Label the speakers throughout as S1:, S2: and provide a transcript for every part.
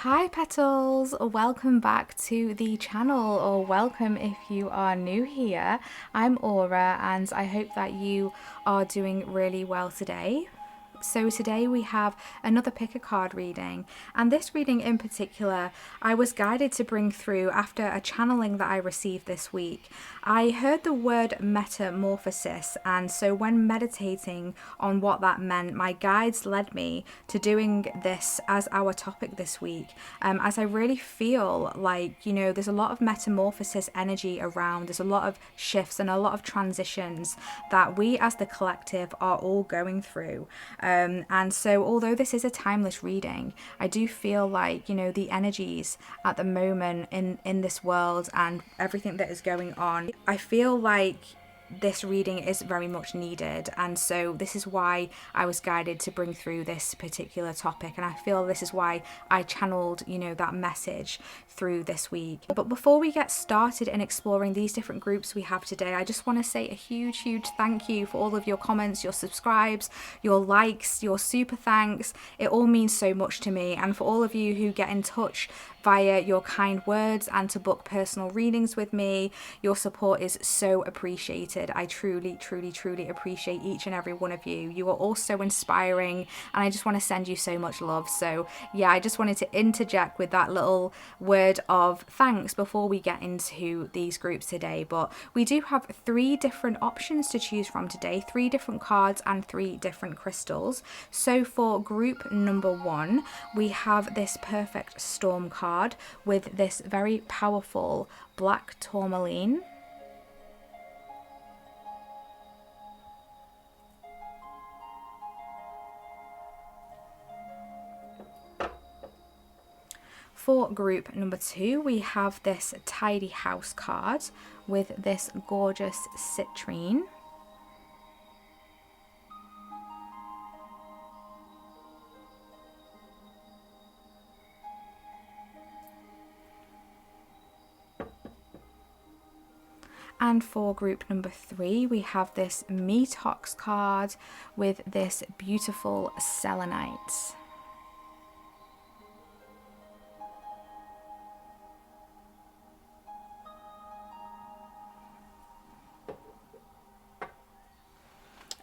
S1: Hi petals, welcome back to the channel, or welcome if you are new here. I'm Aura and I hope that you are doing really well today. So today we have another pick a card reading, and this reading in particular I was guided to bring through after a channeling that I received this week. I heard the word metamorphosis, and so when meditating on what that meant, my guides led me to doing this as our topic this week, as I really feel like, there's a lot of metamorphosis energy around. There's a lot of shifts and a lot of transitions that we as the collective are all going through. And so although this is a timeless reading, I do feel like, the energies at the moment in this world and everything that is going on, I feel like this reading is very much needed, and so this is why I was guided to bring through this particular topic, and I feel this is why I channeled that message through this week. But before we get started in exploring these different groups we have today, I just want to say a huge thank you for all of your comments, your subscribes, your likes, your super thanks. It all means so much to me, and for all of you who get in touch via your kind words and to book personal readings with me, your support is so appreciated. I truly appreciate each and every one of you. You are all so inspiring, and I just want to send you so much love. So yeah, I just wanted to interject with that little word of thanks before we get into these groups today. But we do have 3 different options to choose from today, 3 different cards and 3 different crystals. So for group number 1, we have this perfect storm card with this very powerful black tourmaline. For group number 2, we have this tidy house card with this gorgeous citrine. And for group number 3, we have this METAMORPHOSIS card with this beautiful selenite.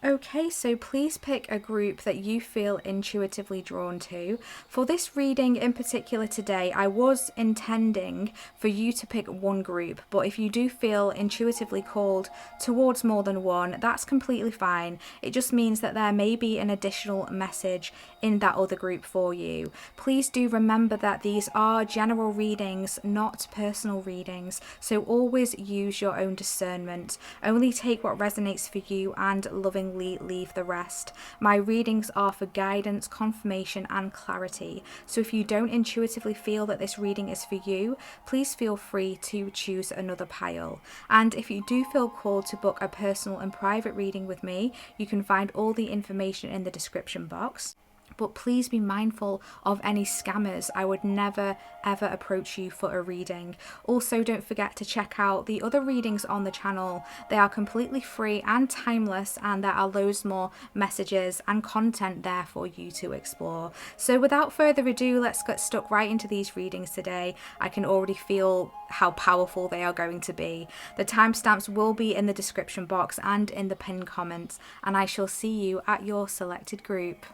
S1: Okay, so please pick a group that you feel intuitively drawn to. For this reading in particular today, I was intending for you to pick one group, but if you do feel intuitively called towards more than one, that's completely fine. It just means that there may be an additional message in that other group for you. Please do remember that these are general readings, not personal readings, so always use your own discernment. Only take what resonates for you and lovingly leave the rest. My readings are for guidance, confirmation and clarity, so if you don't intuitively feel that this reading is for you, please feel free to choose another pile. And if you do feel called to book a personal and private reading with me, you can find all the information in the description box. But please be mindful of any scammers. I would never ever approach you for a reading. Also, don't forget to check out the other readings on the channel. They are completely free and timeless, and there are loads more messages and content there for you to explore. So without further ado, let's get stuck right into these readings today. I can already feel how powerful they are going to be. The timestamps will be in the description box and in the pinned comments, and I shall see you at your selected group.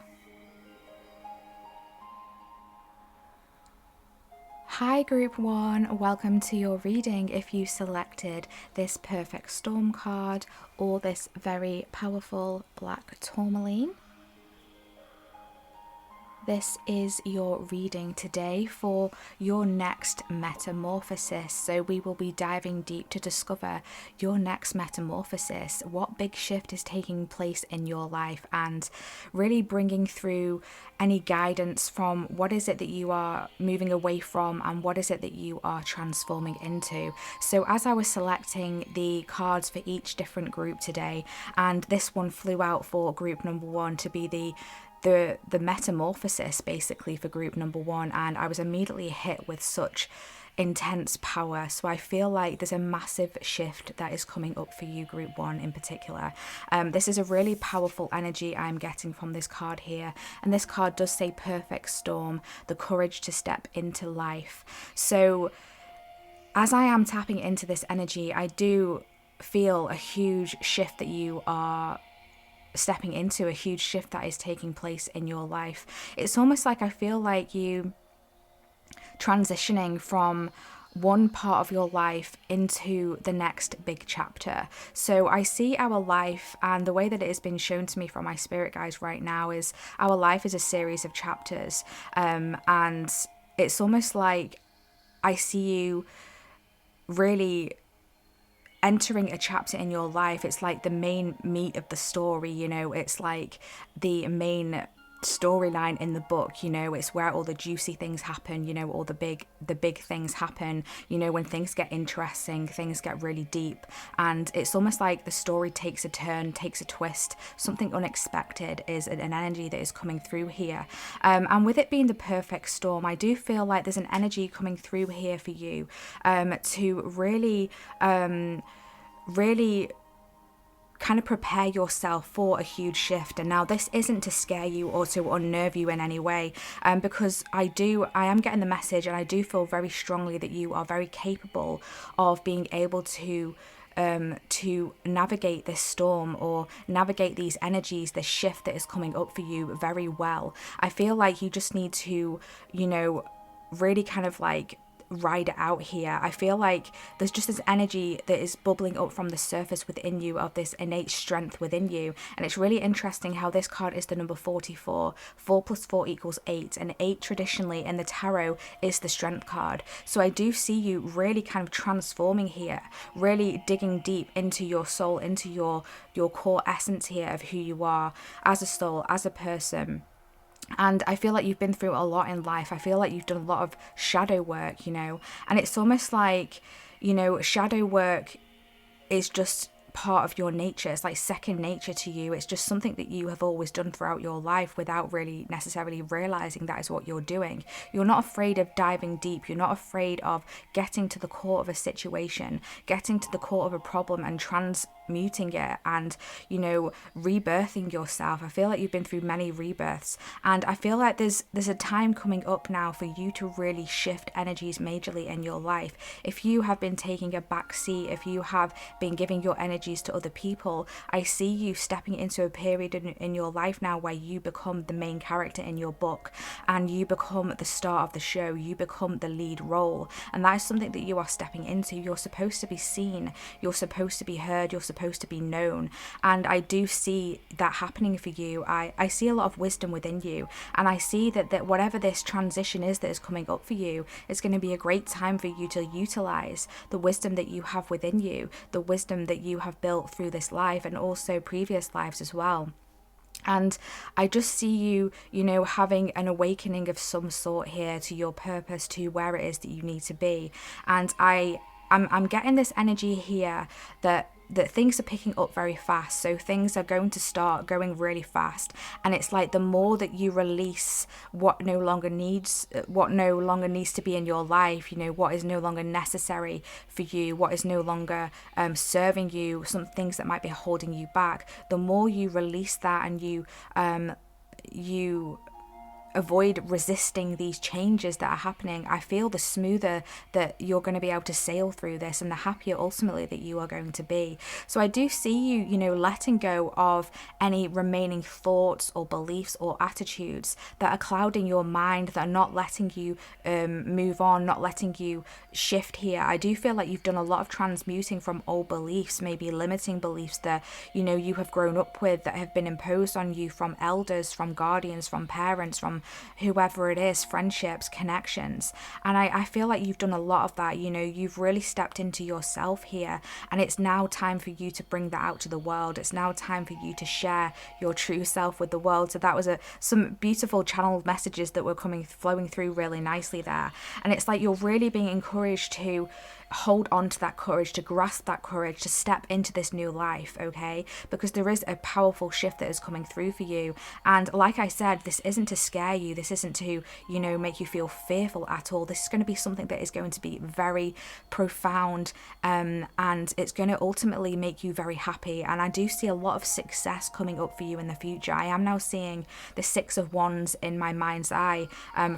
S1: Hi group 1, welcome to your reading if you selected this perfect storm card or this very powerful black tourmaline. This is your reading today for your next metamorphosis. So we will be diving deep to discover your next metamorphosis, what big shift is taking place in your life, and really bringing through any guidance from what is it that you are moving away from and what is it that you are transforming into. So as I was selecting the cards for each different group today, and this one flew out for group number 1 to be the metamorphosis basically for group number 1, and I was immediately hit with such intense power. So I feel like there's a massive shift that is coming up for you, group 1 in particular. This is a really powerful energy I'm getting from this card here, and this card does say perfect storm, the courage to step into life. So as I am tapping into this energy, I do feel a huge shift that you are stepping into, a huge shift that is taking place in your life. It's almost like I feel like you transitioning from one part of your life into the next big chapter. So I see our life, and the way that it has been shown to me from my spirit guides right now is our life is a series of chapters, and it's almost like I see you really entering a chapter in your life. It's like the main meat of the story, you know, it's like the main storyline in the book, you know, it's where all the juicy things happen, you know, all the big things happen, you know, when things get interesting, things get really deep, and it's almost like the story takes a turn, takes a twist, something unexpected is an energy that is coming through here, and with it being the perfect storm, I do feel like there's an energy coming through here for you to really kind of prepare yourself for a huge shift. And now this isn't to scare you or to unnerve you in any way, because I am getting the message, and I do feel very strongly that you are very capable of being able to navigate this storm or navigate these energies, this shift that is coming up for you very well. I feel like you just need to, you know, really kind of like ride it out here. I feel like there's just this energy that is bubbling up from the surface within you, of this innate strength within you. And it's really interesting how this card is the number 44. 4 plus 4 equals 8, and 8 traditionally in the tarot is the strength card. So I do see you really kind of transforming here, really digging deep into your soul, into your core essence here of who you are as a soul, as a person. And I feel like you've been through a lot in life. I feel like you've done a lot of shadow work, you know, and it's almost like, you know, shadow work is just part of your nature. It's like second nature to you. It's just something that you have always done throughout your life without really necessarily realizing that is what you're doing. You're not afraid of diving deep. You're not afraid of getting to the core of a situation, getting to the core of a problem and transmuting it and, you know, rebirthing yourself. I feel like you've been through many rebirths, and I feel like there's a time coming up now for you to really shift energies majorly in your life. If you have been taking a back seat, if you have been giving your energies to other people, I see you stepping into a period in your life now where you become the main character in your book, and you become the star of the show, you become the lead role, and that is something that you are stepping into. You're supposed to be seen, you're supposed to be heard, you're supposed to be known, and I do see that happening for you. I see a lot of wisdom within you, and I see that whatever this transition is that is coming up for you, it's going to be a great time for you to utilize the wisdom that you have within you, the wisdom that you have built through this life and also previous lives as well. And I just see you, you know, having an awakening of some sort here to your purpose, to where it is that you need to be. And I'm getting this energy here that things are picking up very fast. So things are going to start going really fast, and it's like the more that you release what no longer needs to be in your life, you know, what is no longer necessary for you, what is no longer serving you, some things that might be holding you back, the more you release that and you avoid resisting these changes that are happening, I feel the smoother that you're going to be able to sail through this, and the happier ultimately that you are going to be. So I do see you, you know, letting go of any remaining thoughts or beliefs or attitudes that are clouding your mind, that are not letting you move on, not letting you shift here. I do feel like you've done a lot of transmuting from old beliefs, maybe limiting beliefs that, you know, you have grown up with, that have been imposed on you from elders, from guardians, from parents, from whoever it is, friendships, connections. And I feel like you've done a lot of that. You know, you've really stepped into yourself here, and it's now time for you to bring that out to the world. It's now time for you to share your true self with the world. So that was some beautiful channeled messages that were flowing through really nicely there. And it's like you're really being encouraged to hold on to that courage, to grasp that courage, to step into this new life, okay? Because there is a powerful shift that is coming through for you. And like I said, this isn't to scare scare you. This isn't to, you know, make you feel fearful at all. This is going to be something that is going to be very profound, and it's going to ultimately make you very happy. And I do see a lot of success coming up for you in the future. I am now seeing the Six of Wands in my mind's eye,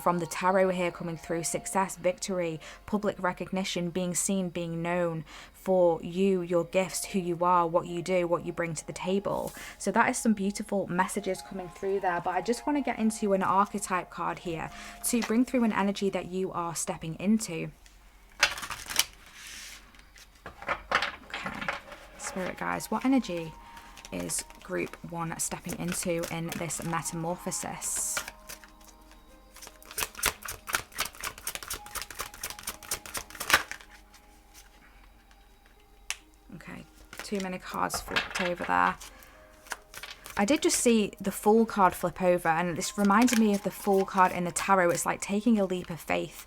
S1: from the tarot here coming through. Success, victory, public recognition, being seen, being known for you, your gifts, who you are, what you do, what you bring to the table. So that is some beautiful messages coming through there. But I just want to get into an archetype card here to bring through an energy that you are stepping into. Okay, Spirit guys, what energy is group 1 stepping into in this metamorphosis? Okay, too many cards flipped over there. I did just see the Fool card flip over, and this reminded me of the Fool card in the tarot. It's like taking a leap of faith.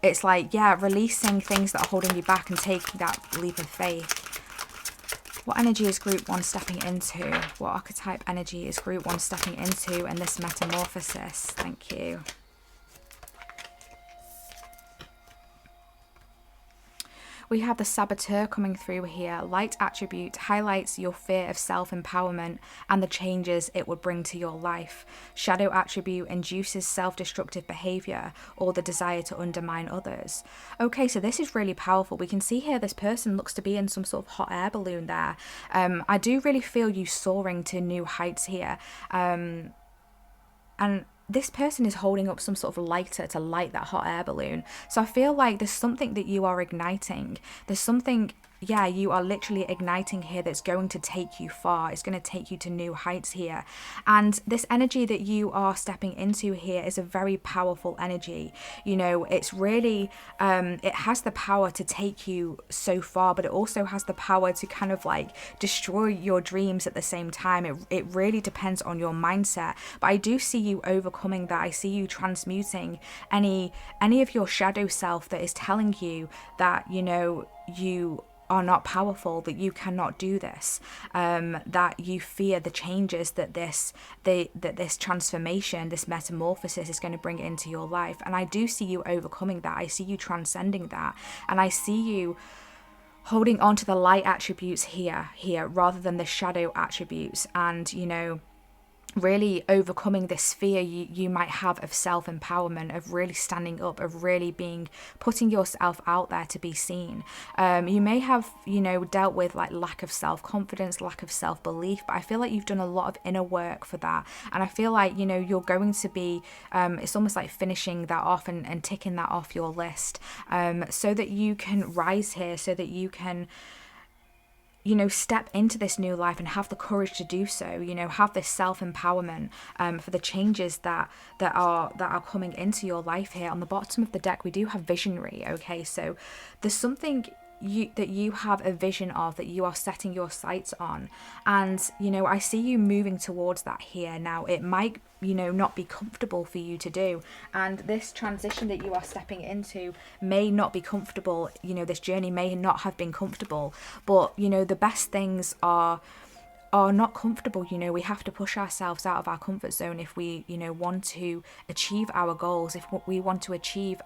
S1: It's like, yeah, releasing things that are holding you back and taking that leap of faith. What energy is group 1 stepping into? What archetype energy is group 1 stepping into in this metamorphosis? Thank you. We have the Saboteur coming through here. Light attribute highlights your fear of self-empowerment and the changes it would bring to your life. Shadow attribute induces self-destructive behavior or the desire to undermine others. Okay, so this is really powerful. We can see here this person looks to be in some sort of hot air balloon there. I do really feel you soaring to new heights here. And this person is holding up some sort of lighter to light that hot air balloon. So I feel like there's something that you are igniting. There's something, yeah, you are literally igniting here that's going to take you far. It's going to take you to new heights here. And this energy that you are stepping into here is a very powerful energy. You know, it's really, it has the power to take you so far, but it also has the power to kind of like destroy your dreams at the same time. It really depends on your mindset. But I do see you overcoming that. I see you transmuting any of your shadow self that is telling you that, you know, you are not powerful, that you cannot do this, that you fear the changes that this transformation, this metamorphosis is going to bring into your life. And I do see you overcoming that. I see you transcending that, and I see you holding on to the light attributes here rather than the shadow attributes, and, you know, really overcoming this fear you might have of self-empowerment, of really standing up, of really putting yourself out there to be seen. You may have, you know, dealt with like lack of self-confidence, lack of self-belief, but I feel like you've done a lot of inner work for that. And I feel like, you know, you're going to be, it's almost like finishing that off and ticking that off your list, so that you can rise here, so that you can, you know, step into this new life and have the courage to do so, you know, have this self-empowerment for the changes that are coming into your life here. On the bottom of the deck, we do have visionary. Okay, so there's something that you have a vision of, that you are setting your sights on, and, you know, I see you moving towards that here. Now it might, you know, not be comfortable for you to do, and this transition that you are stepping into may not be comfortable. You know, this journey may not have been comfortable, but, you know, the best things are not comfortable. You know, we have to push ourselves out of our comfort zone if we, you know, want to achieve our goals, if we want to achieve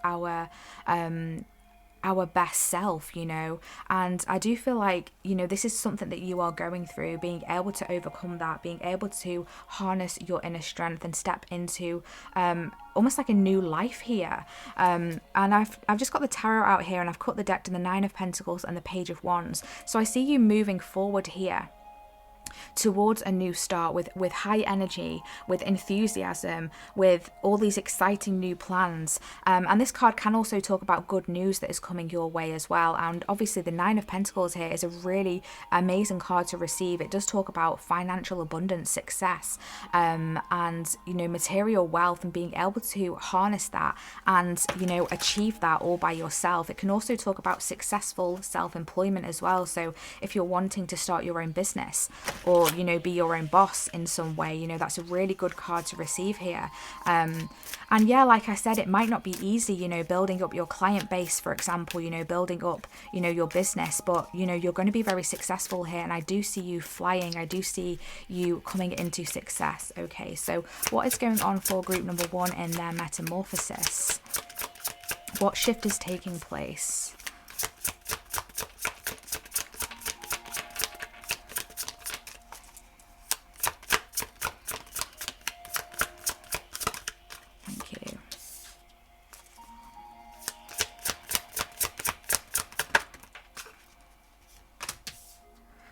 S1: our best self, you know. And I do feel like, you know, this is something that you are going through, being able to overcome that, being able to harness your inner strength and step into almost like a new life here. And I've just got the tarot out here, and I've cut the deck to the Nine of Pentacles and the Page of Wands. So I see you moving forward here towards a new start with high energy, with enthusiasm, with all these exciting new plans. And this card can also talk about good news that is coming your way as well. And obviously the Nine of Pentacles here is a really amazing card to receive. It does talk about financial abundance, success, and, you know, material wealth, and being able to harness that and, you know, achieve that all by yourself. It can also talk about successful self-employment as well. So if you're wanting to start your own business, or, you know, be your own boss in some way. You know, that's a really good card to receive here. And yeah, like I said, it might not be easy, you know, building up your client base, for example, you know, building up, you know, your business, but, you know, you're going to be very successful here. And I do see you flying. I do see you coming into success. Okay, so what is going on for group number 1 in their metamorphosis? What shift is taking place? Thank you.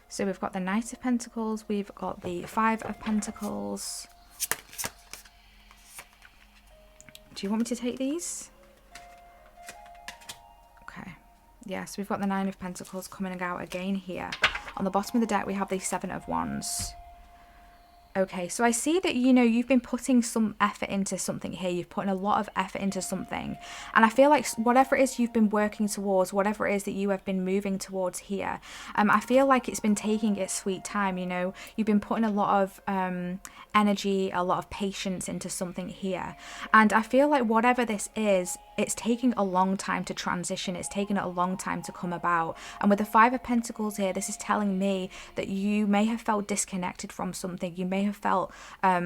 S1: So we've got the Knight of Pentacles, we've got the 5 of Pentacles. Do you want me to take these? Okay. Yes, we've got the 9 of Pentacles coming out again here. On the bottom of the deck, we have the 7 of Wands. Okay, so I see that, you know, you've been putting some effort into something here. You've put in a lot of effort into something. And I feel like whatever it is you've been working towards, whatever it is that you have been moving towards here, I feel like it's been taking its sweet time, you know. You've been putting a lot of energy, a lot of patience into something here. And I feel like whatever this is, it's taking a long time to transition. It's taken a long time to come about. And with the 5 of Pentacles here, this is telling me that you may have felt disconnected from something. You may have felt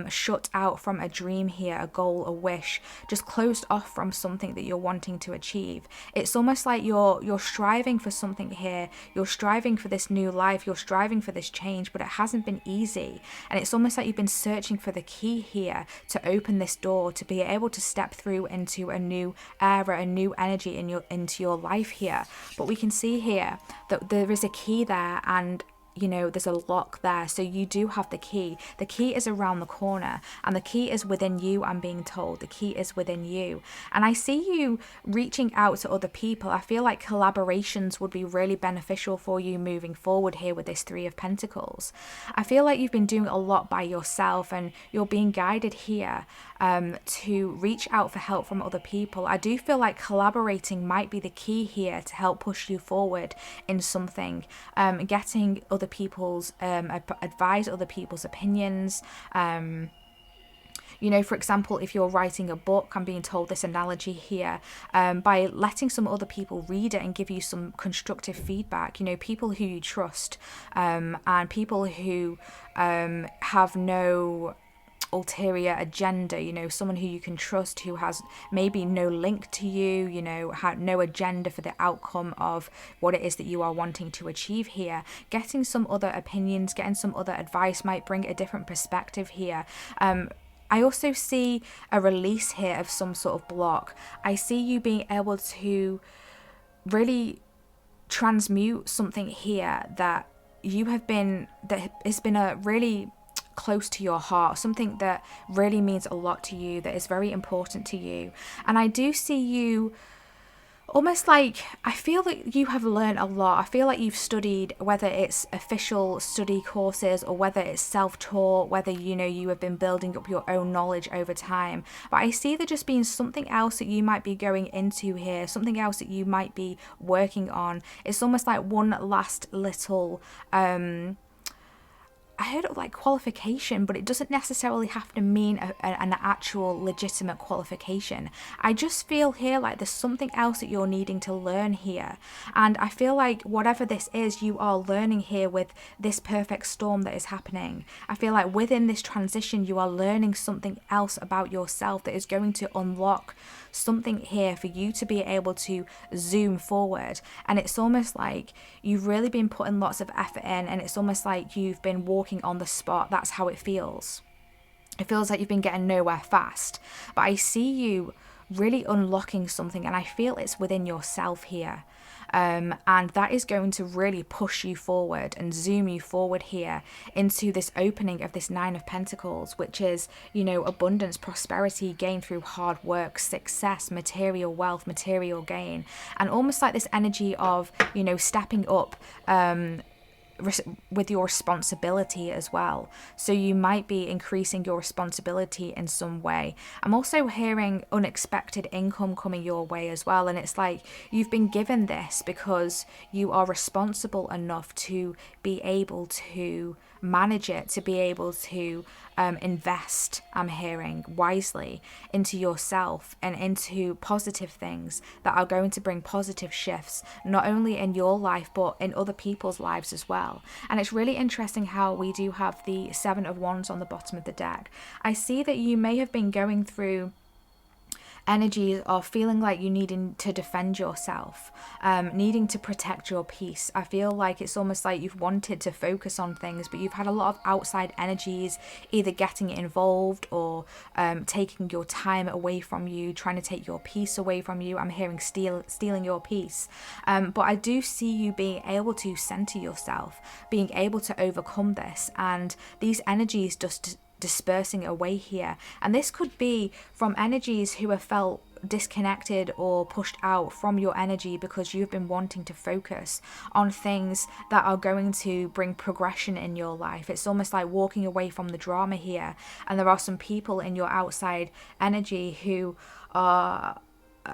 S1: shut out from a dream here, a goal, a wish, just closed off from something that you're wanting to achieve. It's almost like you're striving for something here. You're striving for this new life. You're striving for this change, but it hasn't been easy. And it's almost like you've been searching for the key here to open this door, to be able to step through into a new era, a new energy into your life here. But we can see here that there is a key there, and you know, there's a lock there. So you do have the key. The key is around the corner, and the key is within you. I'm being told the key is within you. And I see you reaching out to other people. I feel like collaborations would be really beneficial for you moving forward here with this 3 of Pentacles. I feel like you've been doing a lot by yourself, and you're being guided here to reach out for help from other people. I do feel like collaborating might be the key here to help push you forward in something, getting other people's advice, other people's opinions. You know, for example, if you're writing a book, I'm being told this analogy here, by letting some other people read it and give you some constructive feedback, you know, people who you trust, and people who have no ulterior agenda, you know, someone who you can trust, who has maybe no link to you, you know, no agenda for the outcome of what it is that you are wanting to achieve here. Getting some other opinions, getting some other advice might bring a different perspective here. I also see a release here of some sort of block. I see you being able to really transmute something here that you have been, that has been a really close to your heart, something that really means a lot to you, that is very important to you. And I do see you almost like, I feel that you have learned a lot. I feel like you've studied, whether it's official study courses or whether it's self-taught, whether, you know, you have been building up your own knowledge over time. But I see there just being something else that you might be going into here, something else that you might be working on. It's almost like one last little I heard of like qualification, but it doesn't necessarily have to mean an actual legitimate qualification. I just feel here like there's something else that you're needing to learn here. And I feel like whatever this is, you are learning here with this perfect storm that is happening. I feel like within this transition, you are learning something else about yourself that is going to unlock something here for you to be able to zoom forward. And it's almost like you've really been putting lots of effort in, and it's almost like you've been walking on the spot. That's how it feels. It feels like you've been getting nowhere fast. But I see you really unlocking something, and I feel it's within yourself here. And that is going to really push you forward and zoom you forward here into this opening of this 9 of Pentacles, which is, you know, abundance, prosperity, gain through hard work, success, material wealth, material gain, and almost like this energy of, you know, stepping up with your responsibility as well. So you might be increasing your responsibility in some way. I'm also hearing unexpected income coming your way as well, and it's like you've been given this because you are responsible enough to be able to manage it to be able to invest, I'm hearing, wisely into yourself and into positive things that are going to bring positive shifts, not only in your life, but in other people's lives as well. And it's really interesting how we do have the Seven of Wands on the bottom of the deck. I see that you may have been going through energies of feeling like you needing to defend yourself, needing to protect your peace. I feel like it's almost like you've wanted to focus on things, but you've had a lot of outside energies either getting involved or taking your time away from you, trying to take your peace away from you. I'm hearing stealing your peace. But I do see you being able to center yourself, being able to overcome this, and these energies just dispersing away here. And this could be from energies who have felt disconnected or pushed out from your energy because you've been wanting to focus on things that are going to bring progression in your life. It's almost like walking away from the drama here, and there are some people in your outside energy who are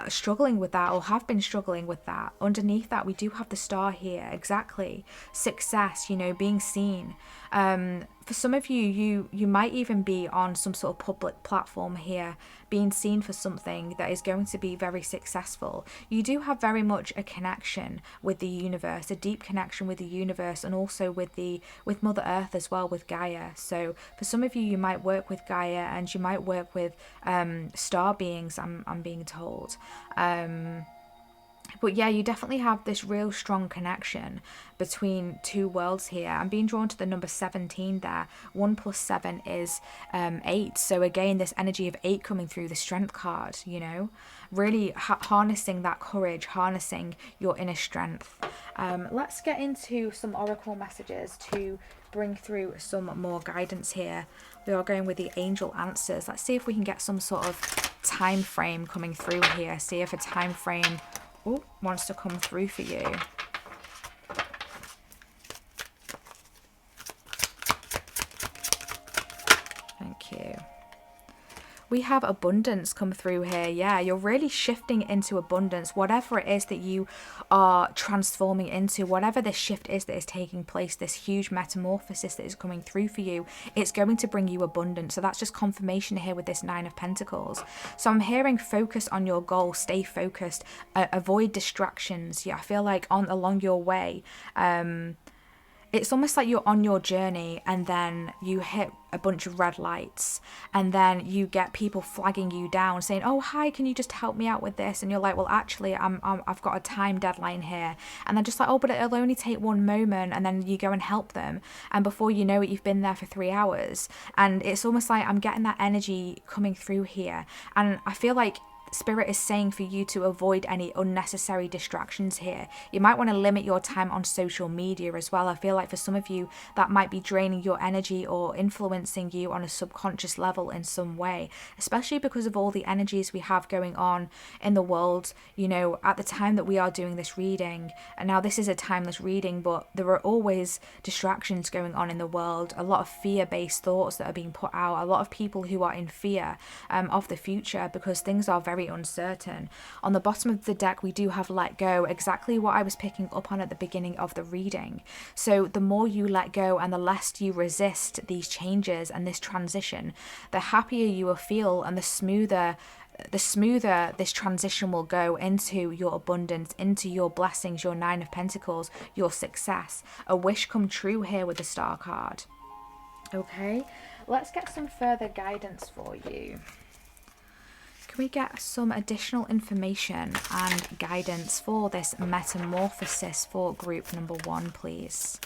S1: struggling with that or have been struggling with that. Underneath that, we do have the star here. Exactly. Success, being seen. For some of you might even be on some sort of public platform here, being seen for something that is going to be very successful. You do have very much a connection with the universe, a deep connection with the universe, and also with Mother Earth as well, with Gaia. So for some of you, you might work with Gaia, and you might work with star beings, I'm being told. But yeah, you definitely have this real strong connection between two worlds here. I'm being drawn to the number 17 there. 1 + 7 is 8. So again, this energy of 8 coming through, the strength card, really harnessing that courage, harnessing your inner strength. Let's get into some oracle messages to bring through some more guidance here. We are going with the angel answers. Let's see if we can get some sort of time frame coming through here. See if a time frame wants to come through for you. Thank you. We have abundance come through here. Yeah, you're really shifting into abundance. Whatever it is that you are transforming into, whatever this shift is that is taking place, this huge metamorphosis that is coming through for you, it's going to bring you abundance. So that's just confirmation here with this 9 of Pentacles. So I'm hearing focus on your goal, stay focused, avoid distractions. Yeah, I feel like along your way, it's almost like you're on your journey and then you hit a bunch of red lights and then you get people flagging you down saying, oh, hi, can you just help me out with this? And you're like, well, actually, I've got a time deadline here. And they're just like, oh, but it'll only take one moment. And then you go and help them. And before you know it, you've been there for 3 hours. And it's almost like I'm getting that energy coming through here. And I feel like Spirit is saying for you to avoid any unnecessary distractions here. You might want to limit your time on social media as well. I feel like for some of you that might be draining your energy or influencing you on a subconscious level in some way, especially because of all the energies we have going on in the world, at the time that we are doing this reading. And now this is a timeless reading, but there are always distractions going on in the world, a lot of fear-based thoughts that are being put out, a lot of people who are in fear of the future because things are very uncertain. On the bottom of the deck, we do have let go, exactly what I was picking up on at the beginning of the reading. So the more you let go and the less you resist these changes and this transition, the happier you will feel and the smoother this transition will go into your abundance, into your blessings, your 9 of Pentacles, your success. A wish come true here with the Star card. Okay, let's get some further guidance for you. Can we get some additional information and guidance for this metamorphosis for group number 1, please?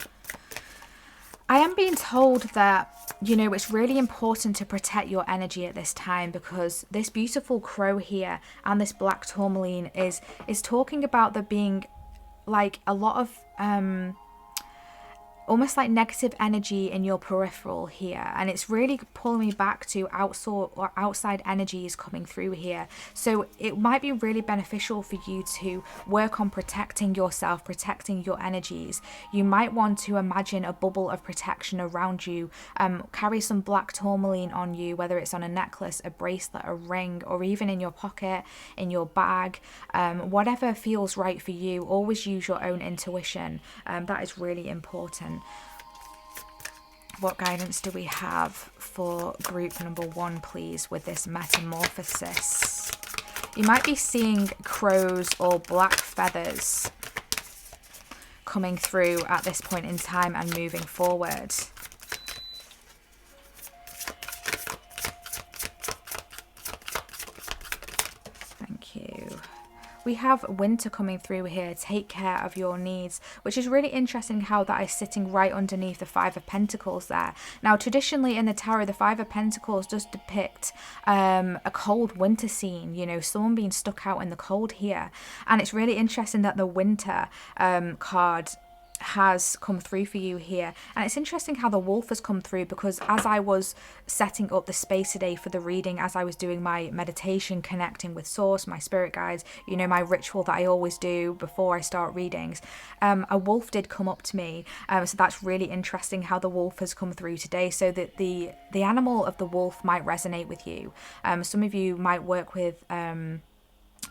S1: I am being told that, it's really important to protect your energy at this time because this beautiful crow here and this black tourmaline is talking about there being like a lot of almost like negative energy in your peripheral here, and it's really pulling me back to outside energies coming through here. So it might be really beneficial for you to work on protecting yourself, protecting your energies. You might want to imagine a bubble of protection around you, carry some black tourmaline on you, whether it's on a necklace, a bracelet, a ring, or even in your pocket, in your bag, whatever feels right for you. Always use your own intuition. That is really important. What guidance do we have for group number 1, please, with this metamorphosis? You might be seeing crows or black feathers coming through at this point in time and moving forward. Thank you. We have winter coming through here. Take care of your needs, which is really interesting how that is sitting right underneath the 5 of Pentacles there. Now, traditionally in the tarot, the 5 of Pentacles does depict a cold winter scene, you know, someone being stuck out in the cold here. And it's really interesting that the winter card has come through for you here. And it's interesting how the wolf has come through, because as I was setting up the space today for the reading, as I was doing my meditation, connecting with source, my spirit guides, you know, my ritual that I always do before I start readings, a wolf did come up to me. So that's really interesting how the wolf has come through today. So that the animal of the wolf might resonate with you. Some of you might work with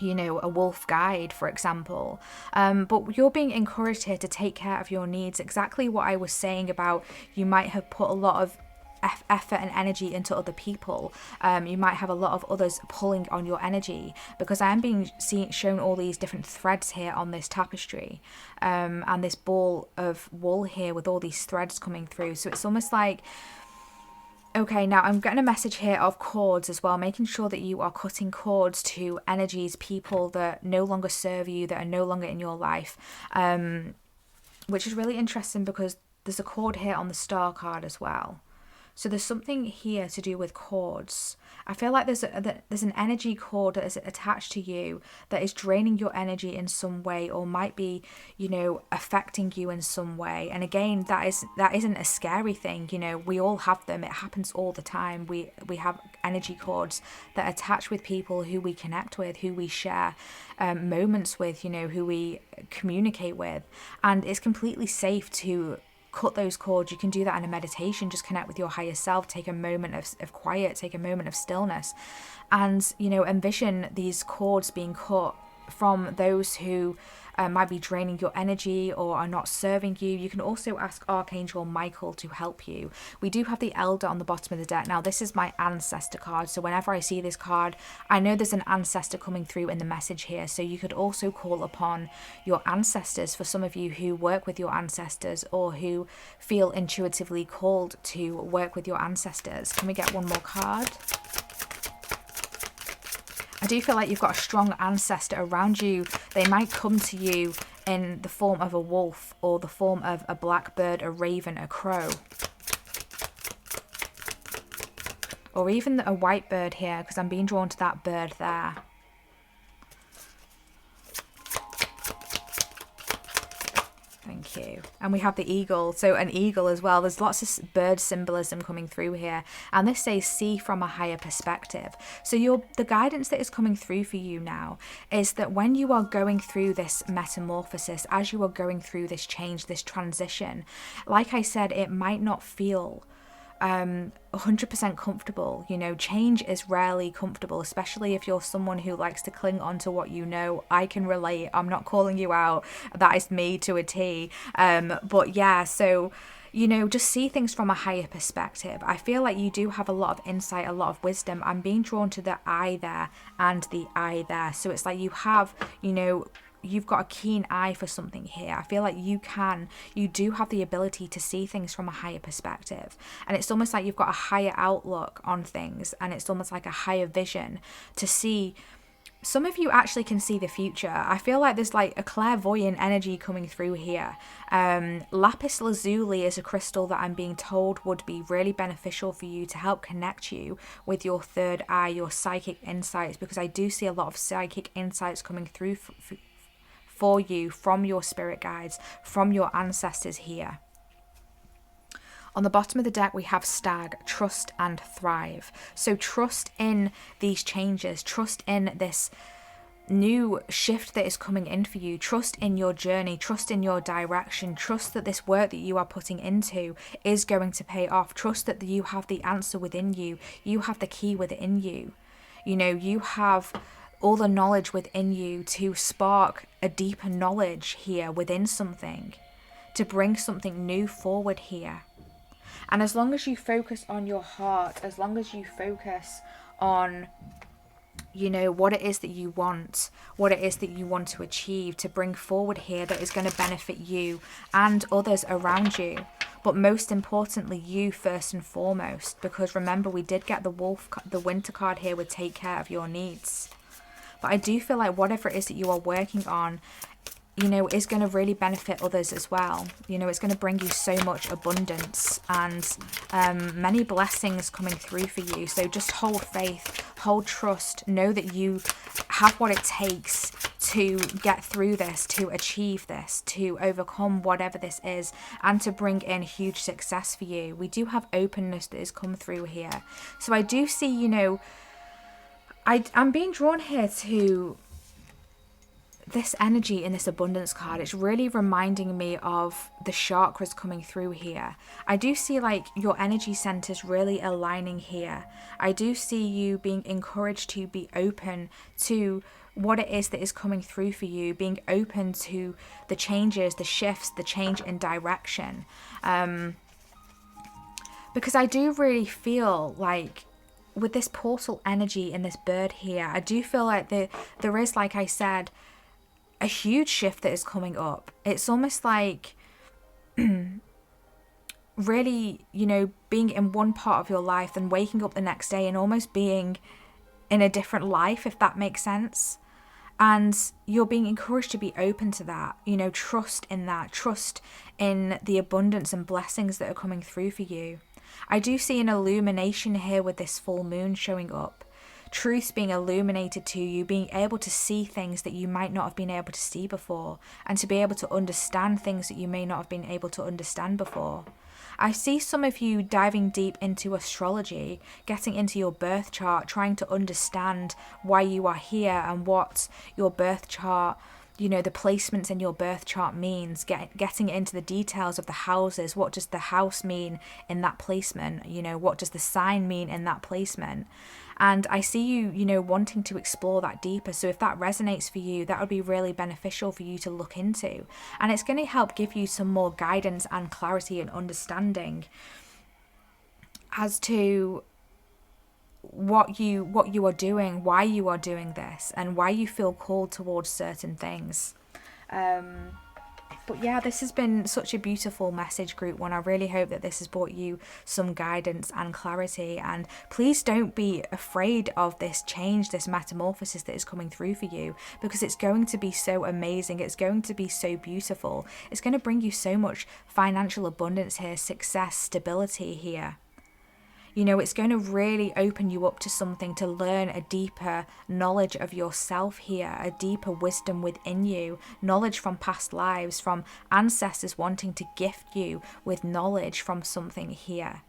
S1: you know, a wolf guide, for example, but you're being encouraged here to take care of your needs. Exactly what I was saying about, you might have put a lot of effort and energy into other people. You might have a lot of others pulling on your energy, because I am being shown all these different threads here on this tapestry, and this ball of wool here with all these threads coming through. So it's almost like, okay, now I'm getting a message here of cords as well, making sure that you are cutting cords to energies, people that no longer serve you, that are no longer in your life, which is really interesting because there's a cord here on the star card as well. So there's something here to do with cords. I feel like there's an energy cord that is attached to you that is draining your energy in some way, or might be, you know, affecting you in some way. And again, that isn't a scary thing. You know, we all have them. It happens all the time. We have energy cords that attach with people who we connect with, who we share moments with, you know, who we communicate with. And it's completely safe to cut those cords. You can do that in a meditation. Just connect with your higher self, take a moment of quiet, take a moment of stillness, and, you know, envision these cords being cut from those who might be draining your energy or are not serving you. You can also ask Archangel Michael to help you. We do have the Elder on the bottom of the deck. Now, this is my ancestor card, so whenever I see this card, I know there's an ancestor coming through in the message here. So you could also call upon your ancestors, for some of you who work with your ancestors or who feel intuitively called to work with your ancestors. Can we get one more card? I do feel like you've got a strong ancestor around you. They might come to you in the form of a wolf, or the form of a blackbird, a raven, a crow, or even a white bird here, because I'm being drawn to that bird there. Thank you. And we have the eagle, so an eagle as well. There's lots of bird symbolism coming through here, and this says see from a higher perspective. So the guidance that is coming through for you now is that when you are going through this metamorphosis, as you are going through this change, this transition, like I said, it might not feel 100% comfortable. You know, change is rarely comfortable, especially if you're someone who likes to cling on to what you know. I can relate. I'm not calling you out. That is me to a T. But yeah, so, you know, just see things from a higher perspective. I feel like you do have a lot of insight, a lot of wisdom. I'm being drawn to the I there and the I there. So it's like you have, you know, you've got a keen eye for something here. I feel like you do have the ability to see things from a higher perspective. And it's almost like you've got a higher outlook on things, and it's almost like a higher vision to see. Some of you actually can see the future. I feel like there's like a clairvoyant energy coming through here. Lapis lazuli is a crystal that I'm being told would be really beneficial for you to help connect you with your third eye, your psychic insights, because I do see a lot of psychic insights coming through for you from your spirit guides, from your ancestors here. On the bottom of the deck, we have Stag, trust and thrive. So trust in these changes, trust in this new shift that is coming in for you, trust in your journey, trust in your direction, trust that this work that you are putting into is going to pay off, trust that you have the answer within you, you have the key within you. You know, you have all the knowledge within you to spark a deeper knowledge here within something, to bring something new forward here. And as long as you focus on your heart, as long as you focus on, you know, what it is that you want, what it is that you want to achieve, to bring forward here that is going to benefit you and others around you. But most importantly, you first and foremost, because remember, we did get the winter card here with take care of your needs. But I do feel like whatever it is that you are working on, you know, is going to really benefit others as well. You know, it's going to bring you so much abundance and many blessings coming through for you. So just hold faith, hold trust, know that you have what it takes to get through this, to achieve this, to overcome whatever this is, and to bring in huge success for you. We do have openness that has come through here. So I do see, you know, I'm being drawn here to this energy in this abundance card. It's really reminding me of the chakras coming through here. I do see like your energy centers really aligning here. I do see you being encouraged to be open to what it is that is coming through for you, being open to the changes, the shifts, the change in direction. Because I do really feel like with this portal energy and this bird here, I do feel like there is, like I said, a huge shift that is coming up. It's almost like really, you know, being in one part of your life and waking up the next day and almost being in a different life, if that makes sense. And you're being encouraged to be open to that, you know, trust in that, trust in the abundance and blessings that are coming through for you. I do see an illumination here with this full moon showing up. Truth being illuminated to you, being able to see things that you might not have been able to see before, and to be able to understand things that you may not have been able to understand before. I see some of you diving deep into astrology, getting into your birth chart, trying to understand why you are here and what your birth chart, you know, the placements in your birth chart means, getting into the details of the houses. What does the house mean in that placement? You know, what does the sign mean in that placement? And I see you, you know, wanting to explore that deeper. So if that resonates for you, that would be really beneficial for you to look into. And it's going to help give you some more guidance and clarity and understanding as to what you are doing, why you are doing this, and why you feel called towards certain things. But yeah, this has been such a beautiful message, group one. I really hope that this has brought you some guidance and clarity. And please don't be afraid of this change, this metamorphosis that is coming through for you, because it's going to be so amazing. It's going to be so beautiful. It's going to bring you so much financial abundance here, success, stability here. You know, it's going to really open you up to something, to learn a deeper knowledge of yourself here, a deeper wisdom within you, knowledge from past lives, from ancestors wanting to gift you with knowledge from something here.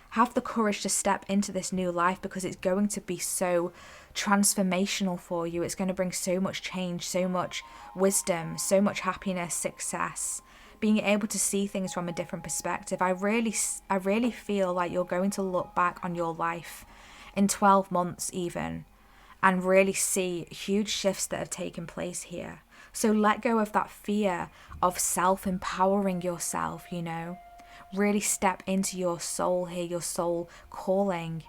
S1: Have the courage to step into this new life, because it's going to be so transformational for you. It's going to bring so much change, so much wisdom, so much happiness, success. Being able to see things from a different perspective. I really feel like you're going to look back on your life in 12 months even, and really see huge shifts that have taken place here. So let go of that fear of self-empowering yourself, you know. Really step into your soul here, your soul calling,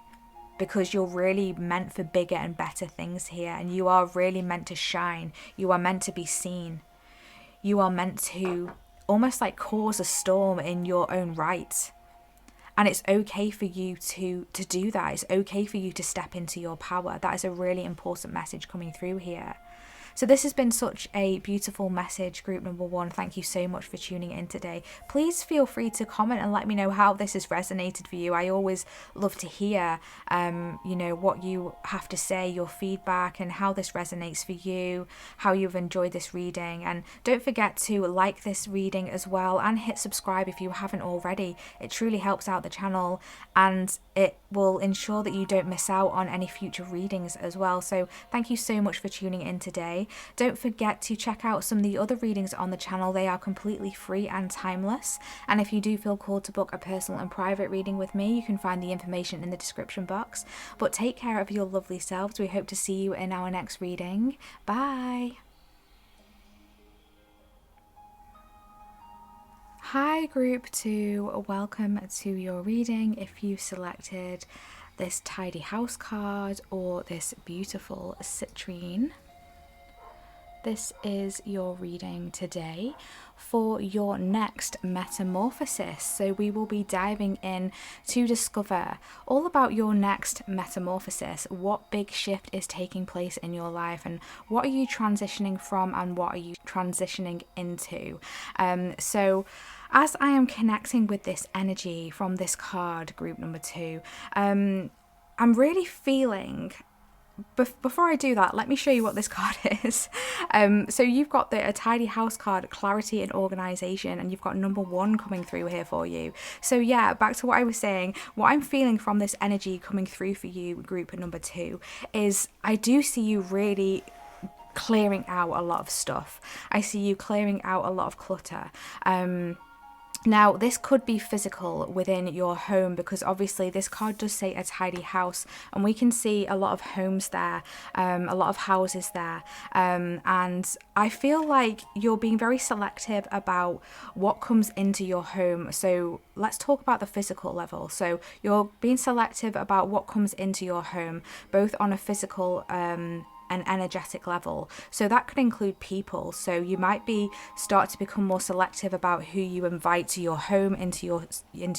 S1: because you're really meant for bigger and better things here, and you are really meant to shine. You are meant to be seen. You are meant to almost like cause a storm in your own right. And it's okay for you to do that. It's okay for you to step into your power. That is a really important message coming through here. So this has been such a beautiful message, group number one. Thank you so much for tuning in today. Please feel free to comment and let me know how this has resonated for you. I always love to hear, you know, what you have to say, your feedback, and how this resonates for you, how you've enjoyed this reading. And don't forget to like this reading as well, and hit subscribe if you haven't already. It truly helps out the channel, and it will ensure that you don't miss out on any future readings as well. So thank you so much for tuning in today. Don't forget to check out some of the other readings on the channel. They are completely free and timeless. And if you do feel called to book a personal and private reading with me, you can find the information in the description box. But take care of your lovely selves. We hope to see you in our next reading. Bye. Hi group 2, welcome to your reading. If you selected this tidy house card or this beautiful citrine, this is your reading today for your next metamorphosis. So we will be diving in to discover all about your next metamorphosis. What big shift is taking place in your life, and what are you transitioning from, and what are you transitioning into? So as I am connecting with this energy from this card, group number 2, I'm really feeling. Before I do that, let me show you what this card is. So you've got a tidy house card, clarity and organization, and you've got number 1 coming through here for you. So yeah, back to what I was saying, what I'm feeling from this energy coming through for you, group number 2, is I do see you really clearing out a lot of stuff. I see you clearing out a lot of clutter. Now, this could be physical within your home, because obviously this card does say a tidy house, and we can see a lot of homes there, a lot of houses there. And I feel like you're being very selective about what comes into your home. So let's talk about the physical level. So you're being selective about what comes into your home, both on a physical an energetic level. So that could include people. So you might start to become more selective about who you invite to your home, into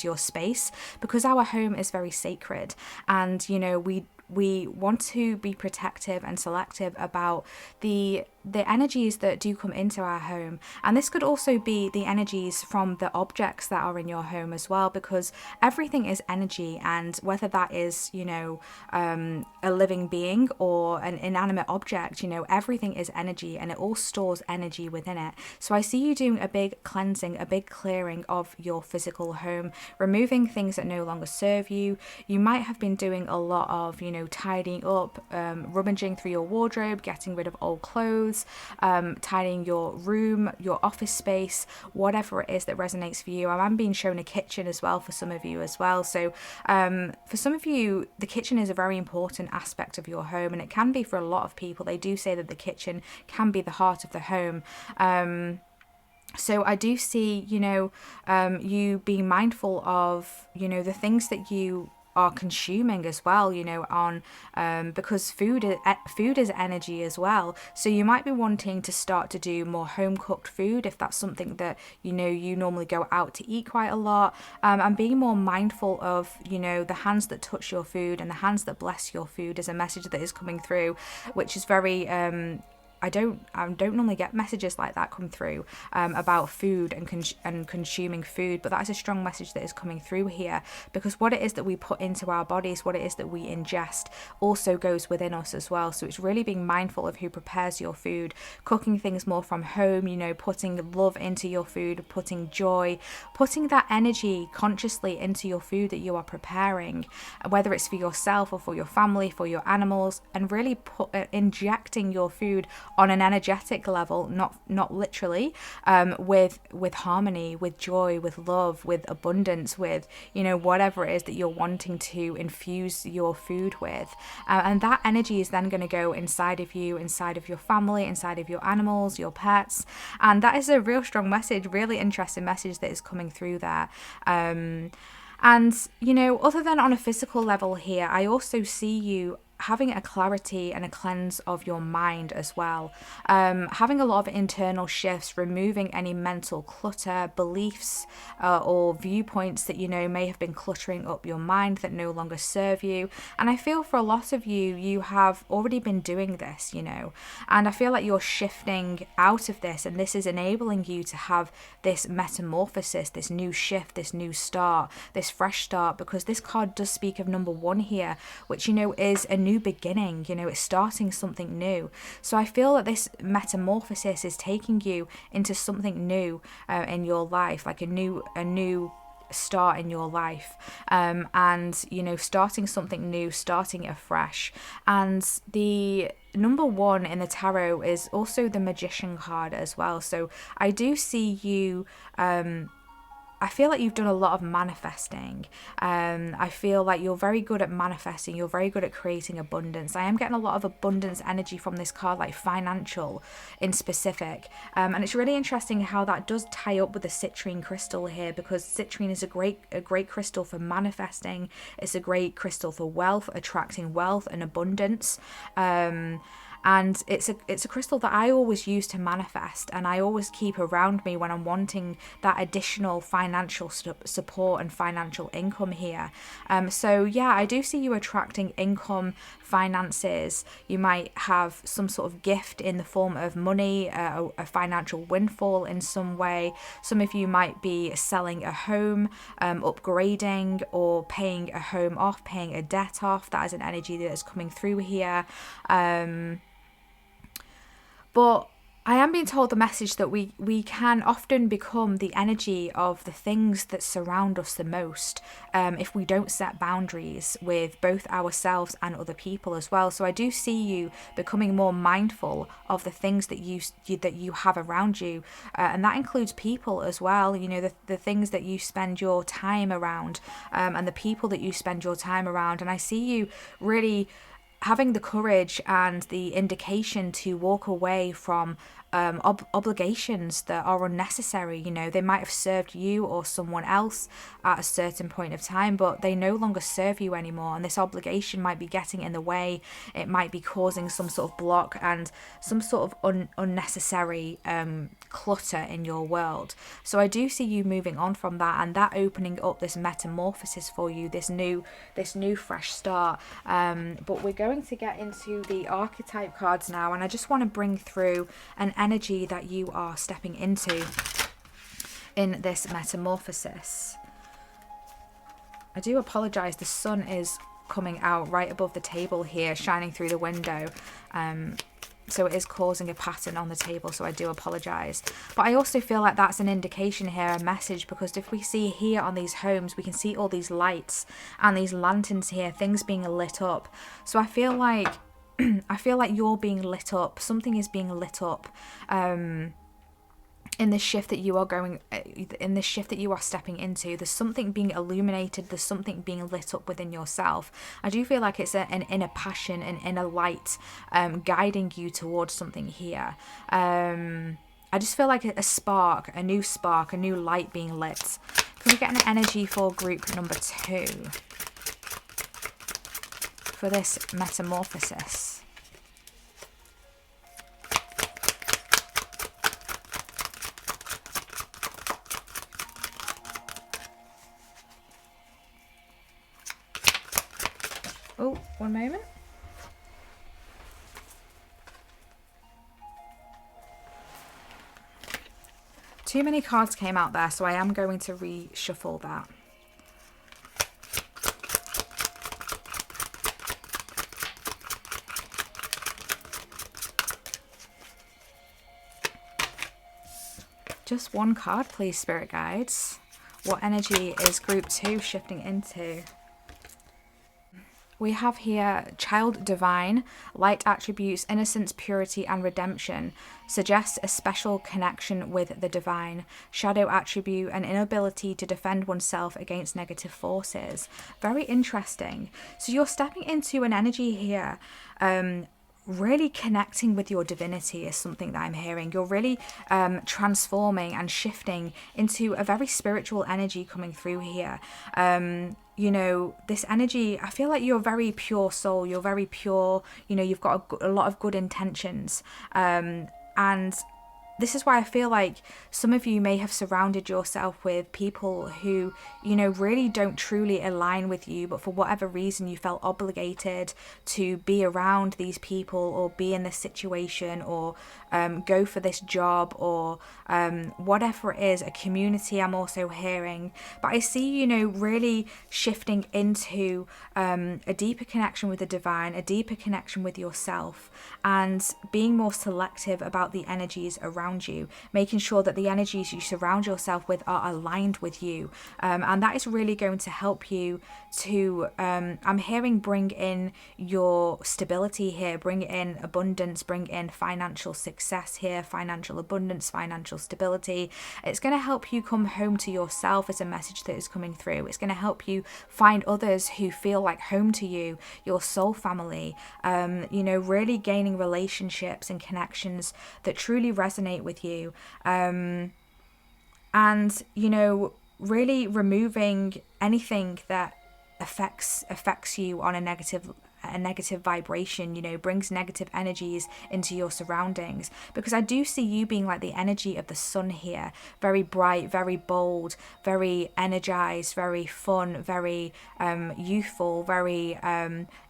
S1: your space, because our home is very sacred, and we want to be protective and selective about the energies that do come into our home. And this could also be the energies from the objects that are in your home as well, because everything is energy, and whether that is a living being or an inanimate object, everything is energy, and it all stores energy within it. So I see you doing a big cleansing, a big clearing of your physical home, removing things that no longer serve you. You might have been doing a lot of tidying up, rummaging through your wardrobe, getting rid of old clothes, tidying your room, your office space, whatever it is that resonates for you. I'm being shown a kitchen as well for some of you as well. So for some of you, the kitchen is a very important aspect of your home, and it can be for a lot of people. They do say that the kitchen can be the heart of the home. So I do see, you being mindful of, the things that you are consuming as well, because food is energy as well. So you might be wanting to start to do more home cooked food if that's something that you normally go out to eat quite a lot, and being more mindful of the hands that touch your food and the hands that bless your food is a message that is coming through, which is very I don't normally get messages like that come through about food and consuming food, but that is a strong message that is coming through here, because what it is that we put into our bodies, what it is that we ingest, also goes within us as well. So it's really being mindful of who prepares your food, cooking things more from home, putting love into your food, putting joy, putting that energy consciously into your food that you are preparing, whether it's for yourself or for your family, for your animals, and really injecting your food on an energetic level, not literally, with harmony, with joy, with love, with abundance, with whatever it is that you're wanting to infuse your food with, and that energy is then going to go inside of you, inside of your family, inside of your animals, your pets. And that is a real strong message, really interesting message that is coming through there. And other than on a physical level here, I also see you having a clarity and a cleanse of your mind as well, having a lot of internal shifts, removing any mental clutter, beliefs or viewpoints that may have been cluttering up your mind that no longer serve you. And I feel for a lot of you, you have already been doing this, and I feel like you're shifting out of this, and this is enabling you to have this metamorphosis, this new shift, this new start, this fresh start, because this card does speak of number 1 here, which is a new beginning. It's starting something new. So I feel that this metamorphosis is taking you into something new in your life, like a new start in your life, and starting something new, starting afresh. And the number 1 in the tarot is also the Magician card as well. So I do see you I feel like you've done a lot of manifesting. I feel like you're very good at manifesting. You're very good at creating abundance. I am getting a lot of abundance energy from this card, like financial in specific. And it's really interesting how that does tie up with the citrine crystal here, because citrine is a great crystal for manifesting. It's a great crystal for wealth, attracting wealth and abundance. And it's a crystal that I always use to manifest, and I always keep around me when I'm wanting that additional financial support and financial income here. So yeah, I do see you attracting income, finances. You might have some sort of gift in the form of money, a financial windfall in some way. Some of you might be selling a home, upgrading, or paying a home off, paying a debt off. That is an energy that is coming through here. But I am being told the message that we can often become the energy of the things that surround us the most, if we don't set boundaries with both ourselves and other people as well. So I do see you becoming more mindful of the things that you have around you, and that includes people as well. You know, the things that you spend your time around, and the people that you spend your time around. And I see you really having the courage and the indication to walk away from obligations that are unnecessary. You know, they might have served you or someone else at a certain point of time, but they no longer serve you anymore, and this obligation might be getting in the way. It might be causing some sort of block and some sort of unnecessary clutter in your world. So I do see you moving on from that, and that opening up this metamorphosis for you, this new fresh start. But we're going to get into the archetype cards now, and I just want to bring through an energy that you are stepping into in this metamorphosis. I do apologize, the sun is coming out right above the table here, shining through the window, so it is causing a pattern on the table, so I do apologize. But I also feel like that's an indication here, a message, because if we see here on these homes, we can see all these lights and these lanterns here, things being lit up. So I feel like you're being lit up. Something is being lit up in this shift that you are stepping into. There's something being illuminated. There's something being lit up within yourself. I do feel like it's an inner passion, an inner light, guiding you towards something here. I just feel like a new light being lit. Can we get an energy for group number 2? For this metamorphosis. Oh, one moment. Too many cards came out there, so I am going to reshuffle that. Just one card, please, spirit guides. What energy is group 2 shifting into? We have here child divine, light attributes, innocence, purity, and redemption. Suggests a special connection with the divine. Shadow attribute, an inability to defend oneself against negative forces. Very interesting. So you're stepping into an energy here, really connecting with your divinity is something that I'm hearing. You're really transforming and shifting into a very spiritual energy coming through here. You know, this energy, I feel like you're a very pure soul. You're very pure. You know, you've got a lot of good intentions. And this is why I feel like some of you may have surrounded yourself with people who, you know, really don't truly align with you, but for whatever reason you felt obligated to be around these people or be in this situation or go for this job or whatever it is, a community I'm also hearing. But I see, you know, really shifting into a deeper connection with the divine, a deeper connection with yourself, and being more selective about the energies around around you, making sure that the energies you surround yourself with are aligned with you. And that is really going to help you to, I'm hearing, bring in your stability here, bring in abundance, bring in financial success here, financial abundance, financial stability. It's going to help you come home to yourself as a message that is coming through. It's going to help you find others who feel like home to you, your soul family, really gaining relationships and connections that truly resonate with you. Really removing anything that affects you on a negative vibration, brings negative energies into your surroundings, because I do see you being like the energy of the sun here, very bright, very bold, very energized, very fun, very youthful, very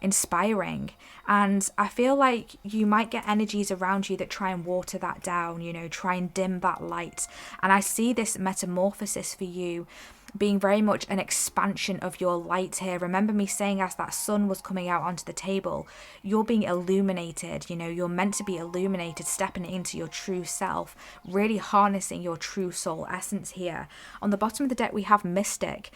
S1: inspiring. And I feel like you might get energies around you that try and water that down, try and dim that light. And I see this metamorphosis for you being very much an expansion of your light here. Remember me saying, as that sun was coming out onto the table, you're being illuminated, you're meant to be illuminated, stepping into your true self, really harnessing your true soul essence here. On the bottom of the deck, we have Mystic,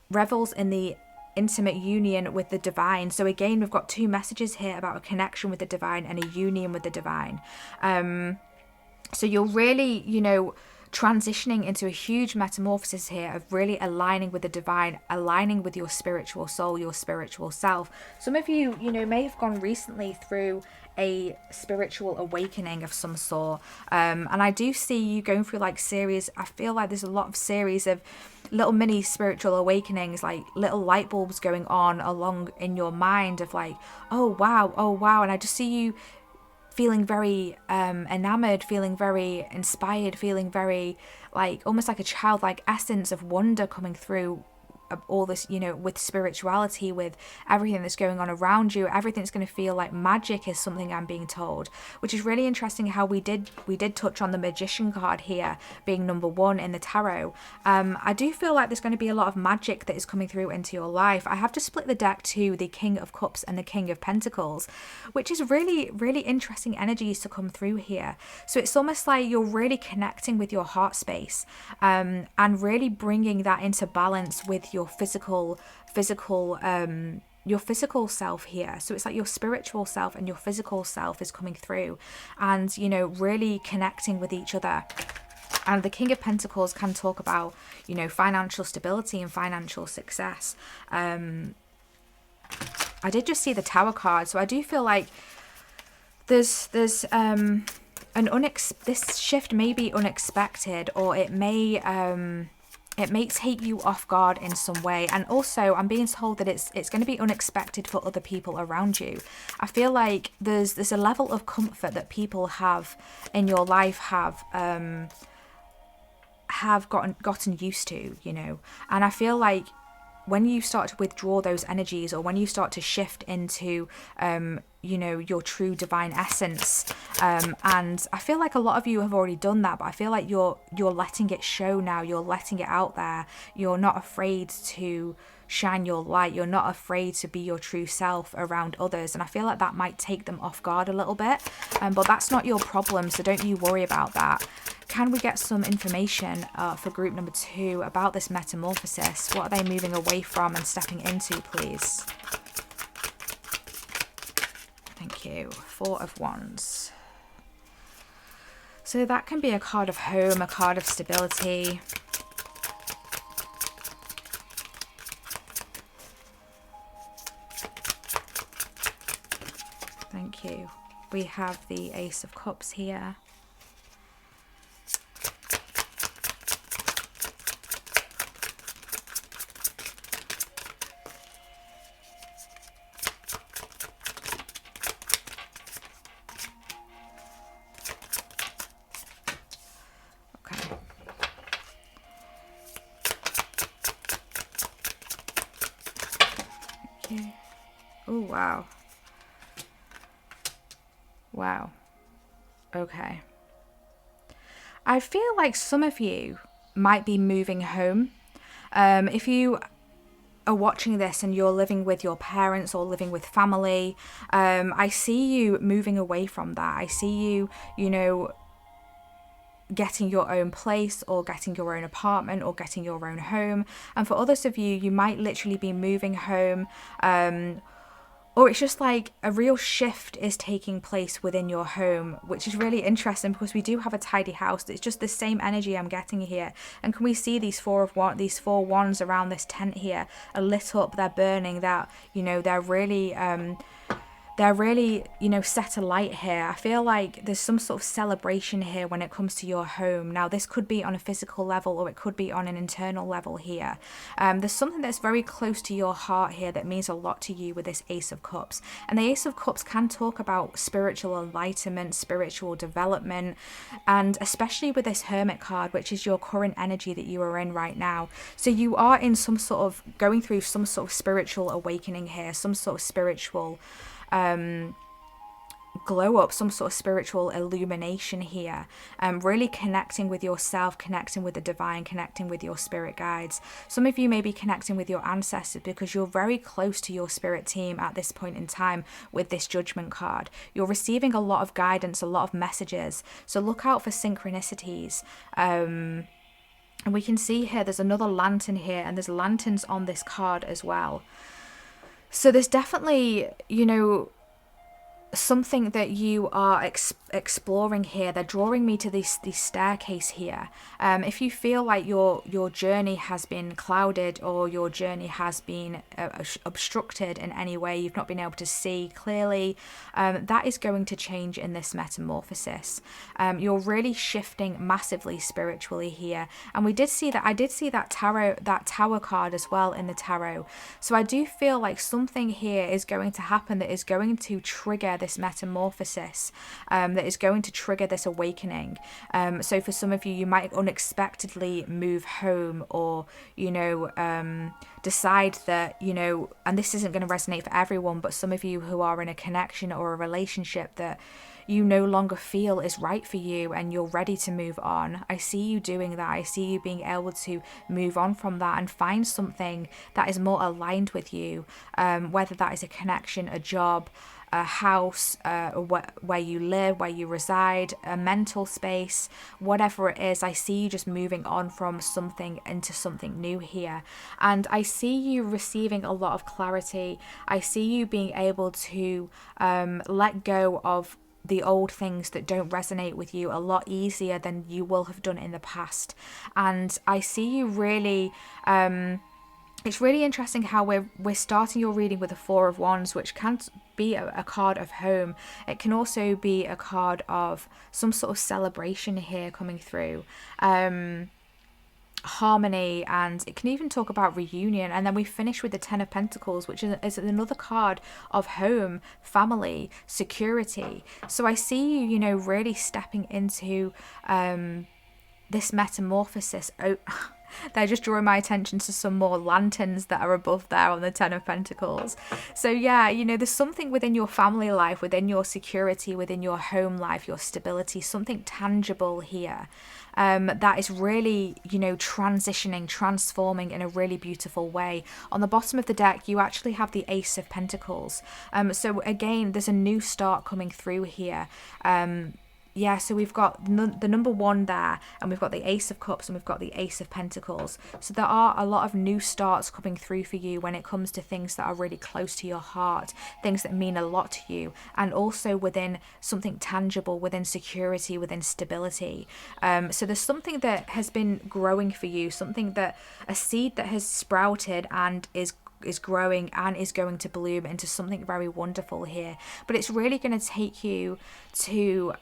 S1: revels in the intimate union with the divine. So again, we've got two messages here about a connection with the divine and a union with the divine. So you're really, transitioning into a huge metamorphosis here of really aligning with the divine, aligning with your spiritual soul, your spiritual self. Some of you, may have gone recently through a spiritual awakening of some sort. And I do see you going through I feel like there's a lot of series of little mini spiritual awakenings, like little light bulbs going on along in your mind of oh wow. And I just see you feeling very enamored, feeling very inspired, feeling very almost like a childlike essence of wonder coming through all this, with spirituality, with everything that's going on around you. Everything's going to feel like magic, is something I'm being told, which is really interesting how we did touch on the Magician card here being number 1 in the tarot. I do feel like there's going to be a lot of magic that is coming through into your life. I have to split the deck to the King of Cups and the King of Pentacles, which is really, really interesting energies to come through here. So it's almost like you're really connecting with your heart space, and really bringing that into balance with your physical self here. So it's like your spiritual self and your physical self is coming through, and really connecting with each other. And the King of Pentacles can talk about financial stability and financial success. I did just see the Tower card, so I do feel like there's this shift may be unexpected, or it may take you off guard in some way. And also I'm being told that it's going to be unexpected for other people around you. I feel like there's a level of comfort that people have in your life have gotten used to, and I feel like when you start to withdraw those energies, or when you start to shift into your true divine essence, and I feel like a lot of you have already done that, but I feel like you're letting it show now. You're letting it out there. You're not afraid to shine your light. You're not afraid to be your true self around others, and I feel like that might take them off guard a little bit, but that's not your problem, so don't you worry about that. Can we get some information for group number 2 about this metamorphosis? What are they moving away from and stepping into, please? Thank you. 4 of Wands. So that can be a card of home, a card of stability. Thank you. We have the Ace of Cups here. Oh, wow. Wow. Okay. I feel like some of you might be moving home. If you are watching this and you're living with your parents or living with family, I see you moving away from that. I see you, getting your own place or getting your own apartment or getting your own home. And for others of you, you might literally be moving home, or it's just like a real shift is taking place within your home, which is really interesting because we do have a tidy house. It's just the same energy I'm getting here. And can we see these four wands around this tent here are lit up, they're burning, that, you know, they're really you know, set alight here. I feel like there's some sort of celebration here when it comes to your home. Now, this could be on a physical level or it could be on an internal level here. There's something that's very close to your heart here that means a lot to you with this Ace of Cups. And the Ace of Cups can talk about spiritual enlightenment, spiritual development, and especially with this Hermit card, which is your current energy that you are in right now. So you are in some sort of going through some sort of spiritual awakening here, some sort of spiritual glow up, some sort of spiritual illumination here, really connecting with yourself, connecting with the divine, connecting with your spirit guides. Some of you may be connecting with your ancestors because you're very close to your spirit team at this point in time with this Judgment card. You're receiving a lot of guidance, a lot of messages, so look out for synchronicities. And we can see here there's another lantern here, and there's lanterns on this card as well. So there's definitely, you know, something that you are exploring here. They're drawing me to this staircase here. If you feel like your journey has been clouded or your journey has been obstructed in any way, you've not been able to see clearly, that is going to change in this metamorphosis. You're really shifting massively spiritually here, and I did see that tower card as well in the tarot. So I do feel like something here is going to happen that is going to trigger this metamorphosis, that is going to trigger this awakening. So for some of you, you might unexpectedly move home, or, you know, decide that, you know, and this isn't going to resonate for everyone, but some of you who are in a connection or a relationship that you no longer feel is right for you and you're ready to move on. I see you doing that. I see you being able to move on from that and find something that is more aligned with you, whether that is a connection, a job, a house, where you live, where you reside, a mental space, whatever it is. I see you just moving on from something into something new here. And I see you receiving a lot of clarity. I see you being able to let go of the old things that don't resonate with you a lot easier than you will have done in the past. And I see you really it's really interesting how we're starting your reading with the Four of Wands, which can be a card of home. It can also be a card of some sort of celebration here coming through, harmony, and it can even talk about reunion. And then we finish with the Ten of Pentacles, which is another card of home, family, security. So I see you, you know, really stepping into this metamorphosis. They're just drawing my attention to some more lanterns that are above there on the Ten of Pentacles. So yeah, you know, there's something within your family life, within your security, within your home life, your stability, something tangible here, that is really, you know, transitioning, transforming in a really beautiful way. On the bottom of the deck, you actually have the Ace of Pentacles. So again, there's a new start coming through here. Yeah, so we've got the number one there, and we've got the Ace of Cups, and we've got the Ace of Pentacles. So there are a lot of new starts coming through for you when it comes to things that are really close to your heart, things that mean a lot to you, and also within something tangible, within security, within stability. So there's something that has been growing for you, a seed that has sprouted and is growing and is going to bloom into something very wonderful here. But it's really going to take you to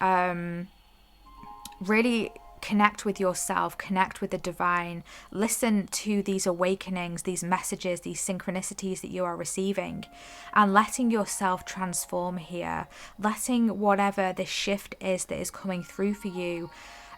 S1: really connect with yourself, connect with the divine, listen to these awakenings, these messages, these synchronicities that you are receiving, and letting yourself transform here, letting whatever this shift is that is coming through for you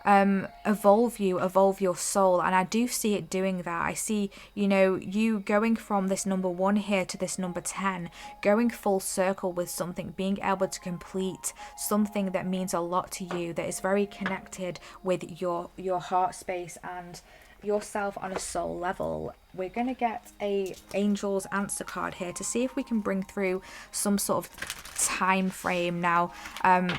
S1: evolve your soul. And I do see it doing that. I see, you know, you going from this number 1 here to this number 10, going full circle with something, being able to complete something that means a lot to you, that is very connected with your heart space and yourself on a soul level, we're going to get a Angel's Answer card here to see if we can bring through some sort of time frame. Now,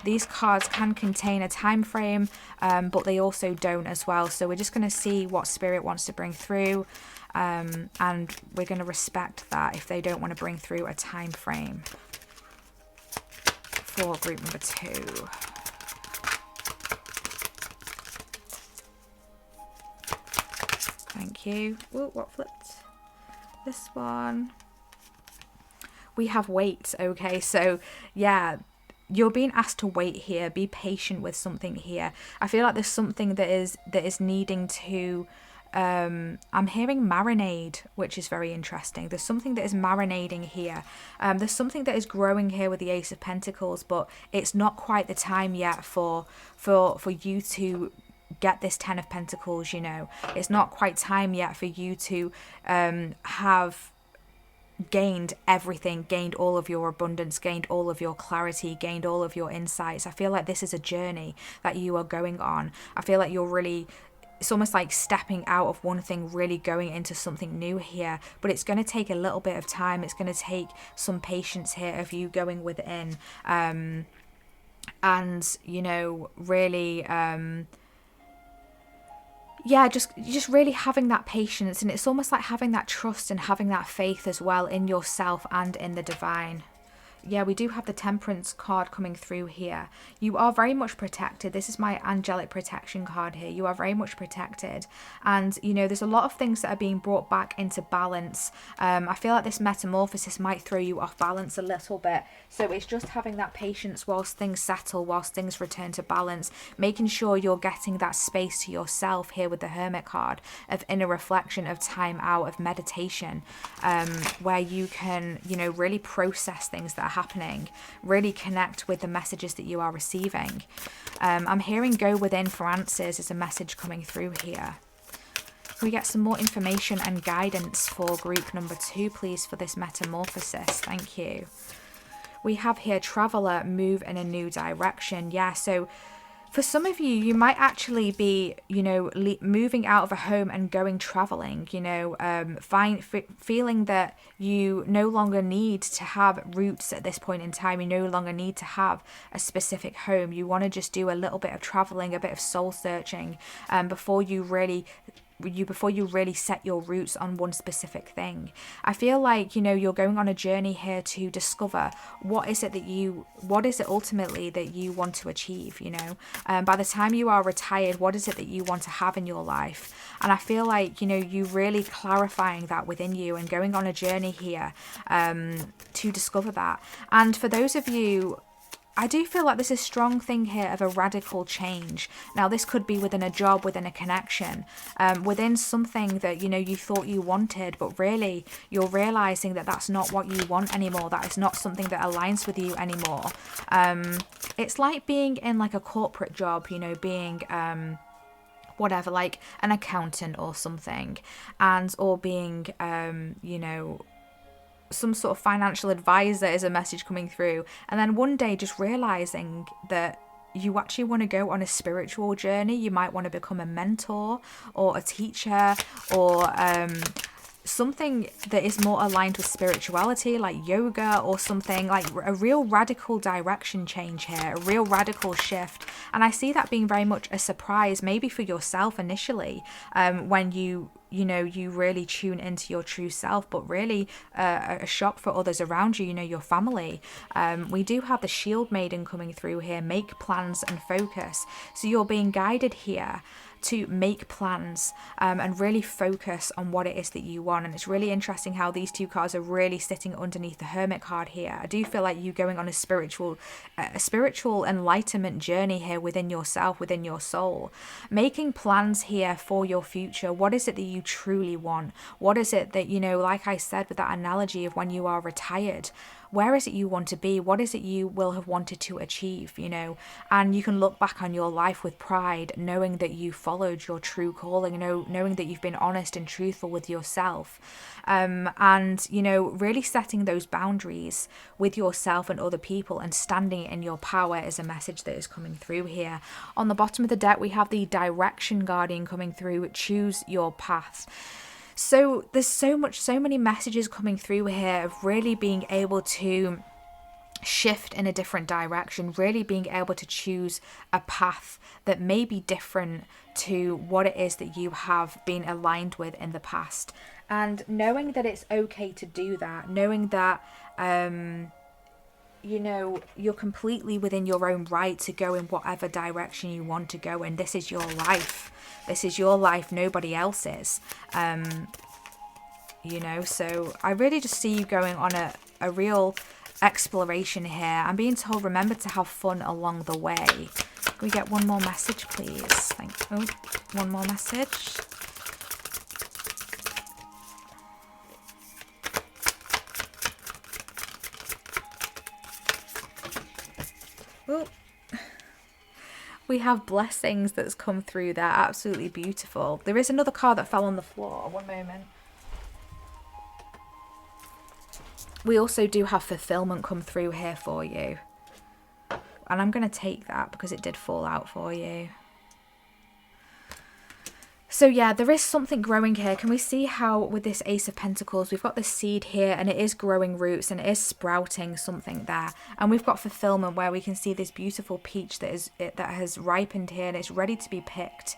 S1: these cards can contain a time frame, but they also don't as well. So we're just going to see what Spirit wants to bring through, and we're going to respect that if they don't want to bring through a time frame for group number 2. Thank you. Ooh, what flipped? This one. We have wait. Okay, so yeah, you're being asked to wait here. Be patient with something here. I feel like there's something that is needing to. I'm hearing marinade, which is very interesting. There's something that is marinating here. There's something that is growing here with the Ace of Pentacles, but it's not quite the time yet for you to get this 10 of Pentacles. You know, it's not quite time yet for you to have gained everything, gained all of your abundance, gained all of your clarity, gained all of your insights. I feel like this is a journey that you are going on. I feel like you're really, it's almost like stepping out of one thing, really going into something new here, but it's going to take a little bit of time. It's going to take some patience here of you going within, and you know, really yeah, just really having that patience, and it's almost like having that trust and having that faith as well in yourself and in the divine. Yeah, we do have the Temperance card coming through here. You are very much protected. This is my angelic protection card here. You are very much protected. And, you know, there's a lot of things that are being brought back into balance. I feel like this metamorphosis might throw you off balance a little bit. So it's just having that patience whilst things settle, whilst things return to balance, making sure you're getting that space to yourself here with the Hermit card of inner reflection, of time out, of meditation, where you can, you know, really process things that are happening, really connect with the messages that you are receiving. I'm hearing go within for answers as a message coming through here. Can we get some more information and guidance for group number 2, please, for this metamorphosis? Thank you. We have here Traveler, move in a new direction. Yeah, so for some of you, you might actually be, you know, moving out of a home and going traveling, you know, feeling that you no longer need to have roots at this point in time. You no longer need to have a specific home. You want to just do a little bit of traveling, a bit of soul searching, before you really set your roots on one specific thing. I feel like, you know, you're going on a journey here to discover what is it ultimately that you want to achieve, you know. By the time you are retired, what is it that you want to have in your life? And I feel like, you know, you really clarifying that within you and going on a journey here to discover that. And for those of you, I do feel like there's a strong thing here of a radical change. Now, this could be within a job, within a connection, within something that, you know, you thought you wanted, but really you're realizing that that's not what you want anymore. That is not something that aligns with you anymore. It's like being in like a corporate job, you know, being whatever, like an accountant or something, or being, you know, some sort of financial advisor is a message coming through, and then one day just realizing that you actually want to go on a spiritual journey. You might want to become a mentor or a teacher, or something that is more aligned with spirituality, like yoga or something, like a real radical direction change here, a real radical shift. And I see that being very much a surprise, maybe for yourself initially, when you really tune into your true self, but really a shock for others around you, you know, your family. We do have the Shield Maiden coming through here, make plans and focus. So you're being guided here to make plans and really focus on what it is that you want. And it's really interesting how these two cards are really sitting underneath the Hermit card here. I do feel like you going on a spiritual enlightenment journey here within yourself, within your soul, making plans here for your future. What is it that you truly want? What is it that, you know, like I said with that analogy of when you are retired, where is it you want to be? What is it you will have wanted to achieve, you know? And you can look back on your life with pride, knowing that you followed your true calling, knowing that you've been honest and truthful with yourself. And, you know, really setting those boundaries with yourself and other people and standing in your power is a message that is coming through here. On the bottom of the deck, we have the Direction Guardian coming through. Choose your path. So there's so many messages coming through here of really being able to shift in a different direction, really being able to choose a path that may be different to what it is that you have been aligned with in the past. And knowing that it's okay to do that, knowing that, you know, you're completely within your own right to go in whatever direction you want to go in. This is your life. This is your life, nobody else's. You know, so I really just see you going on a real exploration here. I'm being told, remember to have fun along the way. Can we get one more message, please? One more message. Oh, we have blessings that's come through there. Absolutely beautiful. There is another card that fell on the floor. One moment. We also do have fulfillment come through here for you. And I'm going to take that because it did fall out for you. So yeah, there is something growing here. Can we see how with this Ace of Pentacles, we've got this seed here and it is growing roots and it is sprouting something there. And we've got fulfillment where we can see this beautiful peach that has ripened here and it's ready to be picked.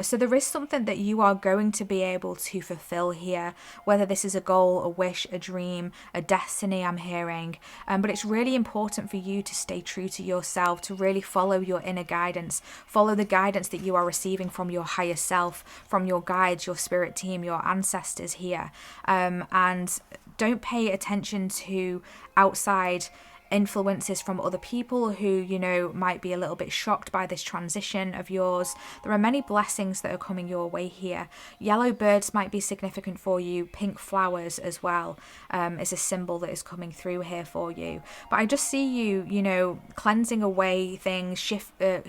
S1: So there is something that you are going to be able to fulfill here, whether this is a goal, a wish, a dream, a destiny, I'm hearing. But it's really important for you to stay true to yourself, to really follow your inner guidance, follow the guidance that you are receiving from your higher self, from your guides, your spirit team, your ancestors here. And don't pay attention to outside influences from other people who, you know, might be a little bit shocked by this transition of yours. There are many blessings that are coming your way here. Yellow birds might be significant for you. Pink flowers as well is a symbol that is coming through here for you. But I just see you, you know, cleansing away things,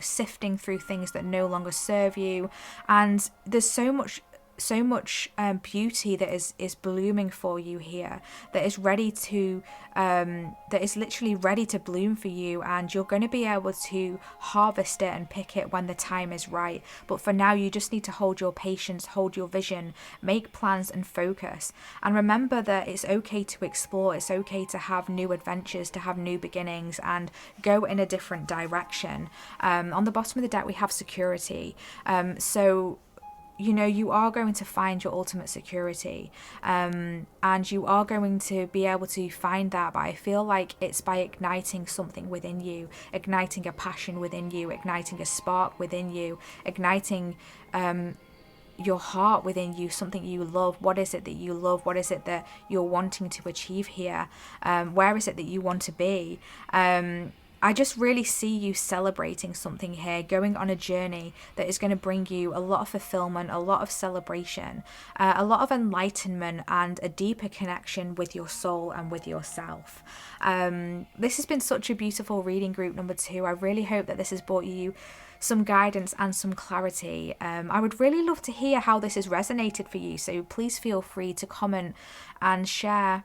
S1: sifting through things that no longer serve you. And there's so much beauty that is blooming for you here, that is ready to that is literally ready to bloom for you, and you're going to be able to harvest it and pick it when the time is right. But for now, you just need to hold your patience, hold your vision, make plans and focus. And remember that it's okay to explore, it's okay to have new adventures, to have new beginnings and go in a different direction. On the bottom of the deck we have security. So you know, you are going to find your ultimate security, and you are going to be able to find that. But I feel like it's by igniting something within you, igniting a passion within you, igniting a spark within you, igniting your heart within you, something you love. What is it that you love? What is it that you're wanting to achieve here? Where is it that you want to be? I just really see you celebrating something here, going on a journey that is going to bring you a lot of fulfillment, a lot of celebration, a lot of enlightenment and a deeper connection with your soul and with yourself. This has been such a beautiful reading, group number 2. I really hope that this has brought you some guidance and some clarity. I would really love to hear how this has resonated for you, so please feel free to comment and share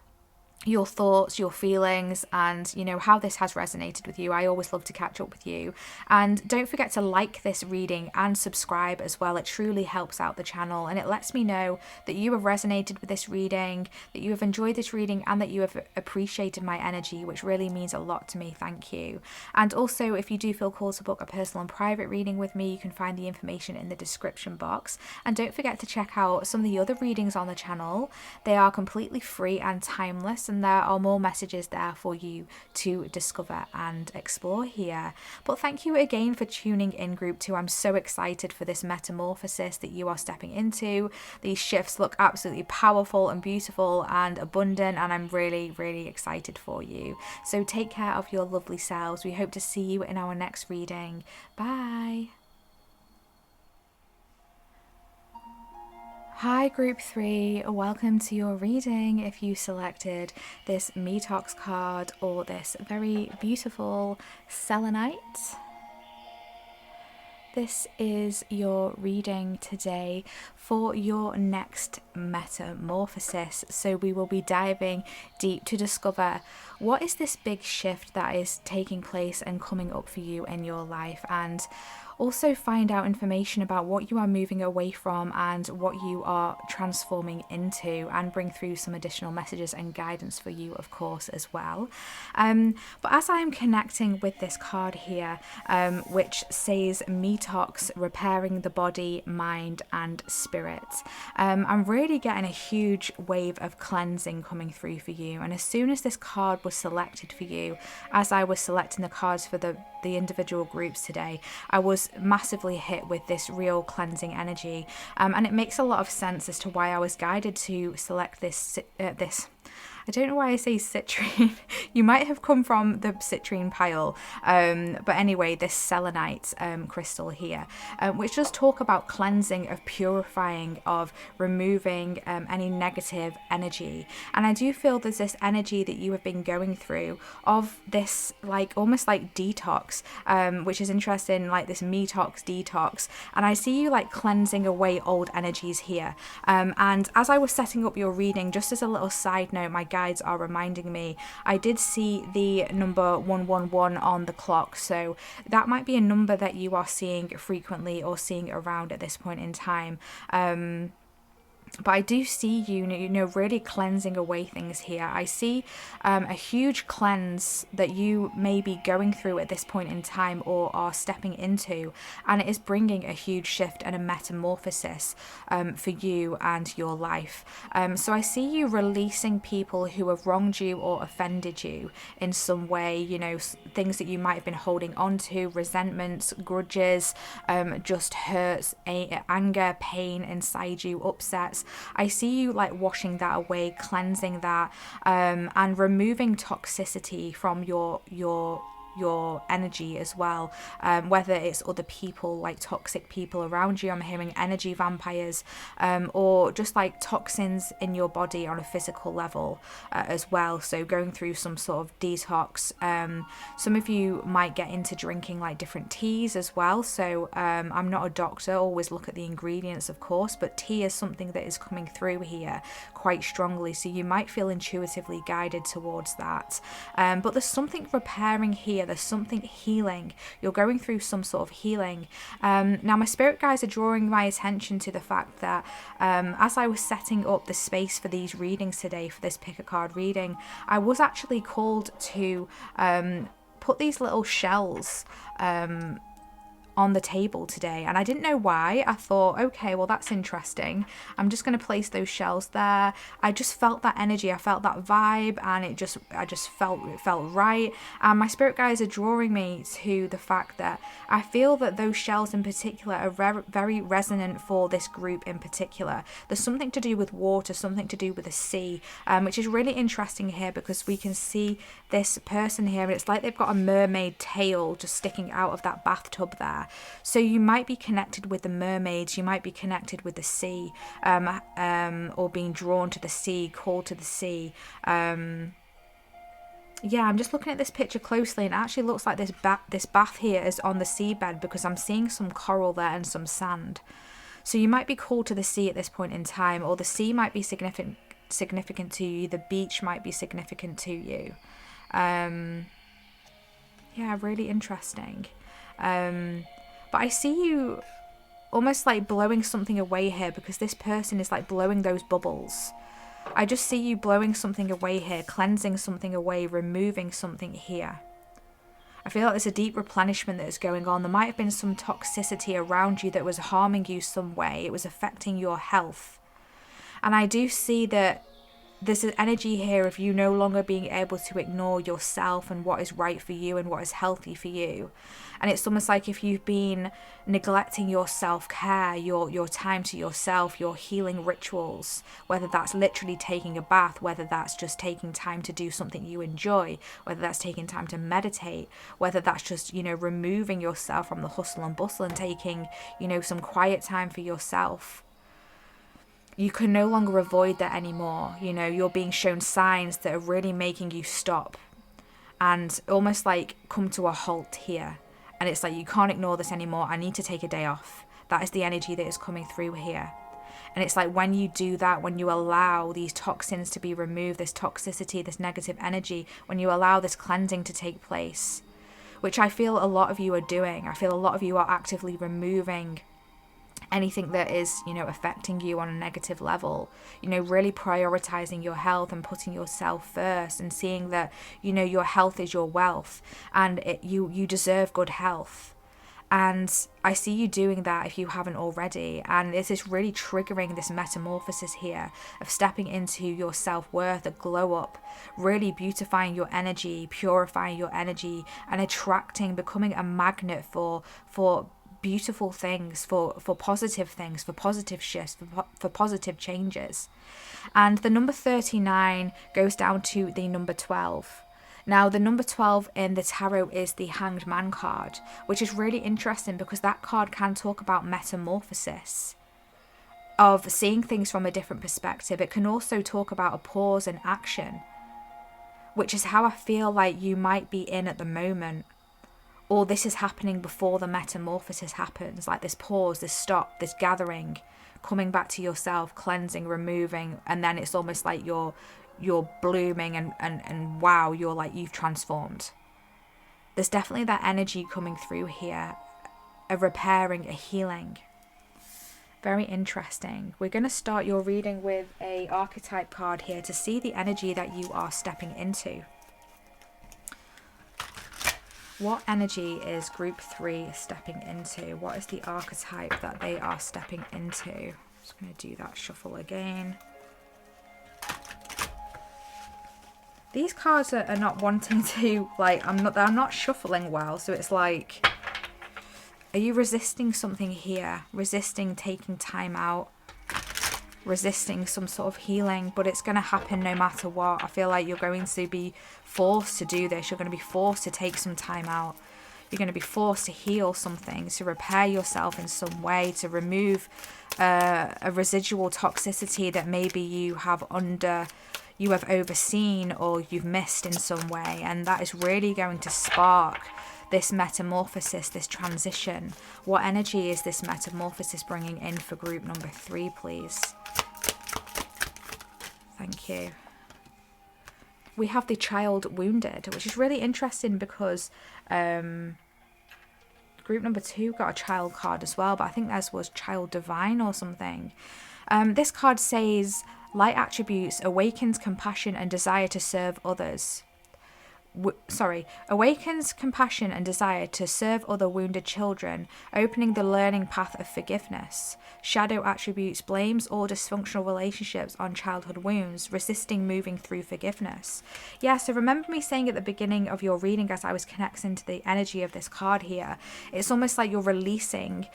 S1: your thoughts, your feelings, and you know how this has resonated with you. I always love to catch up with you, and don't forget to like this reading and subscribe as well. It truly helps out the channel and it lets me know that you have resonated with this reading, that you have enjoyed this reading, and that you have appreciated my energy, which really means a lot to me. Thank you. And also, if you do feel called to book a personal and private reading with me, you can find the information in the description box. And don't forget to check out some of the other readings on the channel. They are completely free and timeless, and there are more messages there for you to discover and explore here. But thank you again for tuning in, group 2. I'm so excited for this metamorphosis that you are stepping into. These shifts look absolutely powerful and beautiful and abundant, and I'm really, really excited for you. So take care of your lovely selves. We hope to see you in our next reading. Bye. Hi Group 3, welcome to your reading if you selected this Metox card or this very beautiful selenite. This is your reading today for your next metamorphosis. So we will be diving deep to discover what is this big shift that is taking place and coming up for you in your life, and also find out information about what you are moving away from and what you are transforming into, and bring through some additional messages and guidance for you, of course, as well. But as I'm connecting with this card here, which says Metox, repairing the body, mind and spirit, I'm really getting a huge wave of cleansing coming through for you. And as soon as this card was selected for you, as I was selecting the cards for the individual groups today, I was massively hit with this real cleansing energy, and it makes a lot of sense as to why I was guided to select this I don't know why I say citrine. You might have come from the citrine pile. But anyway, this selenite crystal here, which does talk about cleansing, of purifying, of removing any negative energy. And I do feel there's this energy that you have been going through of this, like, almost like detox, which is interesting, like this Metox detox. And I see you like cleansing away old energies here. And as I was setting up your reading, just as a little side note, my guides are reminding me, I did see the number 111 on the clock, so that might be a number that you are seeing frequently or seeing around at this point in time. But I do see you really cleansing away things here. I see a huge cleanse that you may be going through at this point in time or are stepping into, and it is bringing a huge shift and a metamorphosis for you and your life. So I see you releasing people who have wronged you or offended you in some way, things that you might have been holding on to, resentments, grudges, just hurts, anger, pain inside you, upsets. I see you like washing that away, cleansing that, and removing toxicity from your energy as well, whether it's other people, like toxic people around you. I'm hearing energy vampires, or just like toxins in your body on a physical level as well. So going through some sort of detox. Some of you might get into drinking like different teas as well. So I'm not a doctor, always look at the ingredients, of course, but tea is something that is coming through here quite strongly. So you might feel intuitively guided towards that. But there's something repairing here. There's something healing. You're going through some sort of healing. Now my spirit guides are drawing my attention to the fact that as I was setting up the space for these readings today, for this pick a card reading, I was actually called to put these little shells on the table today, and I didn't know why. I thought, okay, well, that's interesting. I'm just going to place those shells there. I just felt that energy. I felt that vibe, and it just felt right. And my spirit guides are drawing me to the fact that I feel that those shells in particular are very resonant for this group in particular. There's something to do with water, something to do with the sea, which is really interesting here because we can see this person here, and it's like they've got a mermaid tail just sticking out of that bathtub there. So you might be connected with the mermaids, you might be connected with the sea, or being drawn to the sea, called to the sea. Yeah, I'm just looking at this picture closely, and it actually looks like this bath here is on the seabed, because I'm seeing some coral there and some sand. So you might be called to the sea at this point in time, or the sea might be significant to you, the beach might be significant to you. Yeah, really interesting. But I see you almost like blowing something away here, because this person is like blowing those bubbles. I just see you blowing something away here, cleansing something away, removing something here. I feel like there's a deep replenishment that is going on. There might have been some toxicity around you that was harming you some way. It was affecting your health. And I do see that there's an energy here of you no longer being able to ignore yourself and what is right for you and what is healthy for you. And it's almost like if you've been neglecting your self-care, your time to yourself, your healing rituals, whether that's literally taking a bath, whether that's just taking time to do something you enjoy, whether that's taking time to meditate, whether that's just, removing yourself from the hustle and bustle and taking, some quiet time for yourself. you can no longer avoid that anymore. You know, you're being shown signs that are really making you stop and almost like come to a halt here. And it's like, you can't ignore this anymore. I need to take a day off. That is the energy that is coming through here. And it's like, when you do that, when you allow these toxins to be removed, this toxicity, this negative energy, when you allow this cleansing to take place, which I feel a lot of you are doing. I feel a lot of you are actively removing anything that is, you know, affecting you on a negative level, you know, really prioritizing your health and putting yourself first and seeing that, you know, your health is your wealth, and you deserve good health. And I see you doing that if you haven't already. And this is really triggering this metamorphosis here of stepping into your self-worth, a glow up, really beautifying your energy, purifying your energy, and attracting, becoming a magnet for beautiful things, for positive things, for positive shifts, for positive changes. And the number 39 goes down to the number 12. Now, the number 12 in the tarot is the Hanged Man card, which is really interesting because that card can talk about metamorphosis, of seeing things from a different perspective. It can also talk about a pause and action, which is how I feel like you might be in at the moment. Or this is happening before the metamorphosis happens, like this pause, this stop, this gathering, coming back to yourself, cleansing, removing, and then it's almost like you're blooming and wow, you've transformed. There's definitely that energy coming through here, a repairing, a healing. Very interesting. We're going to start your reading with a archetype card here to see the energy that you are stepping into. What energy is group 3 stepping into? What is the archetype that they are stepping into? I'm just going to do that shuffle again. These cards are not wanting to, like, I'm not shuffling well. So it's like, are you resisting something here? Resisting taking time out? Resisting some sort of healing? But it's going to happen no matter what. I feel like you're going to be forced to do this. You're going to be forced to take some time out. You're going to be forced to heal something, to repair yourself in some way, to remove a residual toxicity that maybe you have overseen or you've missed in some way. And that is really going to spark this metamorphosis, this transition. What energy is this metamorphosis bringing in for group number 3, please? Thank you. We have the child wounded, which is really interesting because group number 2 got a child card as well, but I think theirs was child divine or something. This card says, light attributes awakens compassion and desire to serve others. Awakens compassion and desire to serve other wounded children, opening the learning path of forgiveness. Shadow attributes blames all dysfunctional relationships on childhood wounds, resisting moving through forgiveness. Yeah, so remember me saying at the beginning of your reading, as I was connecting to the energy of this card here, it's almost like you're releasing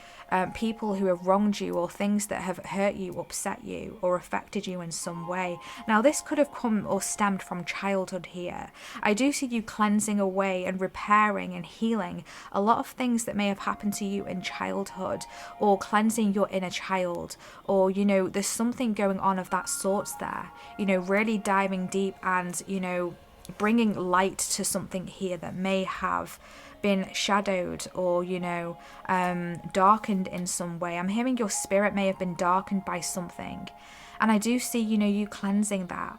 S1: people who have wronged you, or things that have hurt you, upset you, or affected you in some way. Now, this could have come or stemmed from childhood here. I do see you cleansing away and repairing and healing a lot of things that may have happened to you in childhood, or cleansing your inner child, or, you know, there's something going on of that sort there, you know, really diving deep and, you know, bringing light to something here that may have been shadowed or, you know, darkened in some way. I'm hearing your spirit may have been darkened by something, and I do see, you know, you cleansing that.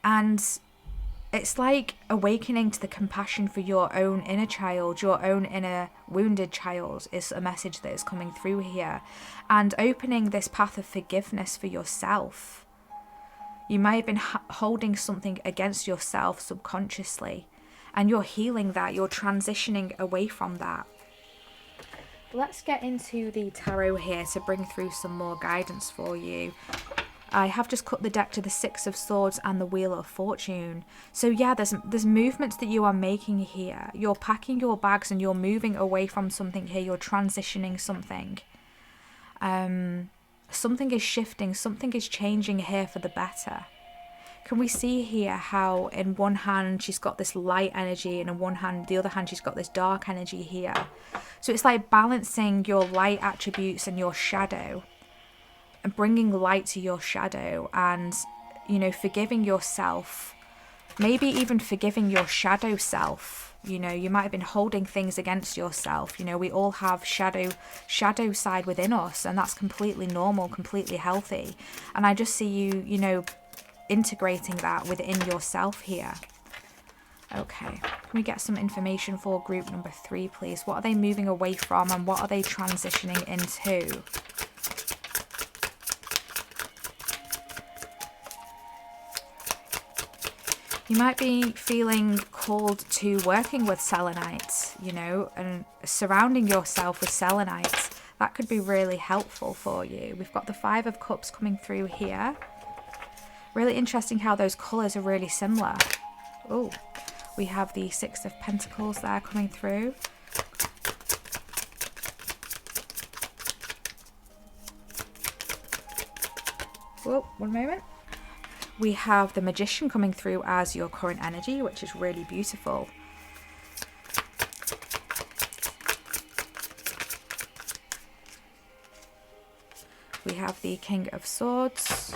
S1: And it's like awakening to the compassion for your own inner child, your own inner wounded child is a message that is coming through here, and opening this path of forgiveness for yourself. You may have been holding something against yourself subconsciously, and you're healing that, you're transitioning away from that. Let's get into the tarot here to bring through some more guidance for you. I have just cut the deck to the 6 of Swords and the Wheel of Fortune. So yeah, there's movements that you are making here. You're packing your bags and you're moving away from something here. You're transitioning something. Something is shifting. Something is changing here for the better. can we see here how in one hand she's got this light energy, and in the other hand she's got this dark energy here. So it's like balancing your light attributes and your shadow, and bringing light to your shadow, and, you know, forgiving yourself, maybe even forgiving your shadow self. You know, you might have been holding things against yourself. You know, we all have shadow side within us, and that's completely normal, completely healthy. And I just see you, you know, integrating that within yourself here. Okay, can we get some information for group number 3, please? What are they moving away from, and what are they transitioning into? You might be feeling called to working with selenites, you know, and surrounding yourself with selenites. That could be really helpful for you. We've got the 5 of Cups coming through here. Really interesting how those colours are really similar. Oh, we have the 6 of Pentacles there coming through. Whoa, one moment. We have the Magician coming through as your current energy, which is really beautiful. We have the King of Swords.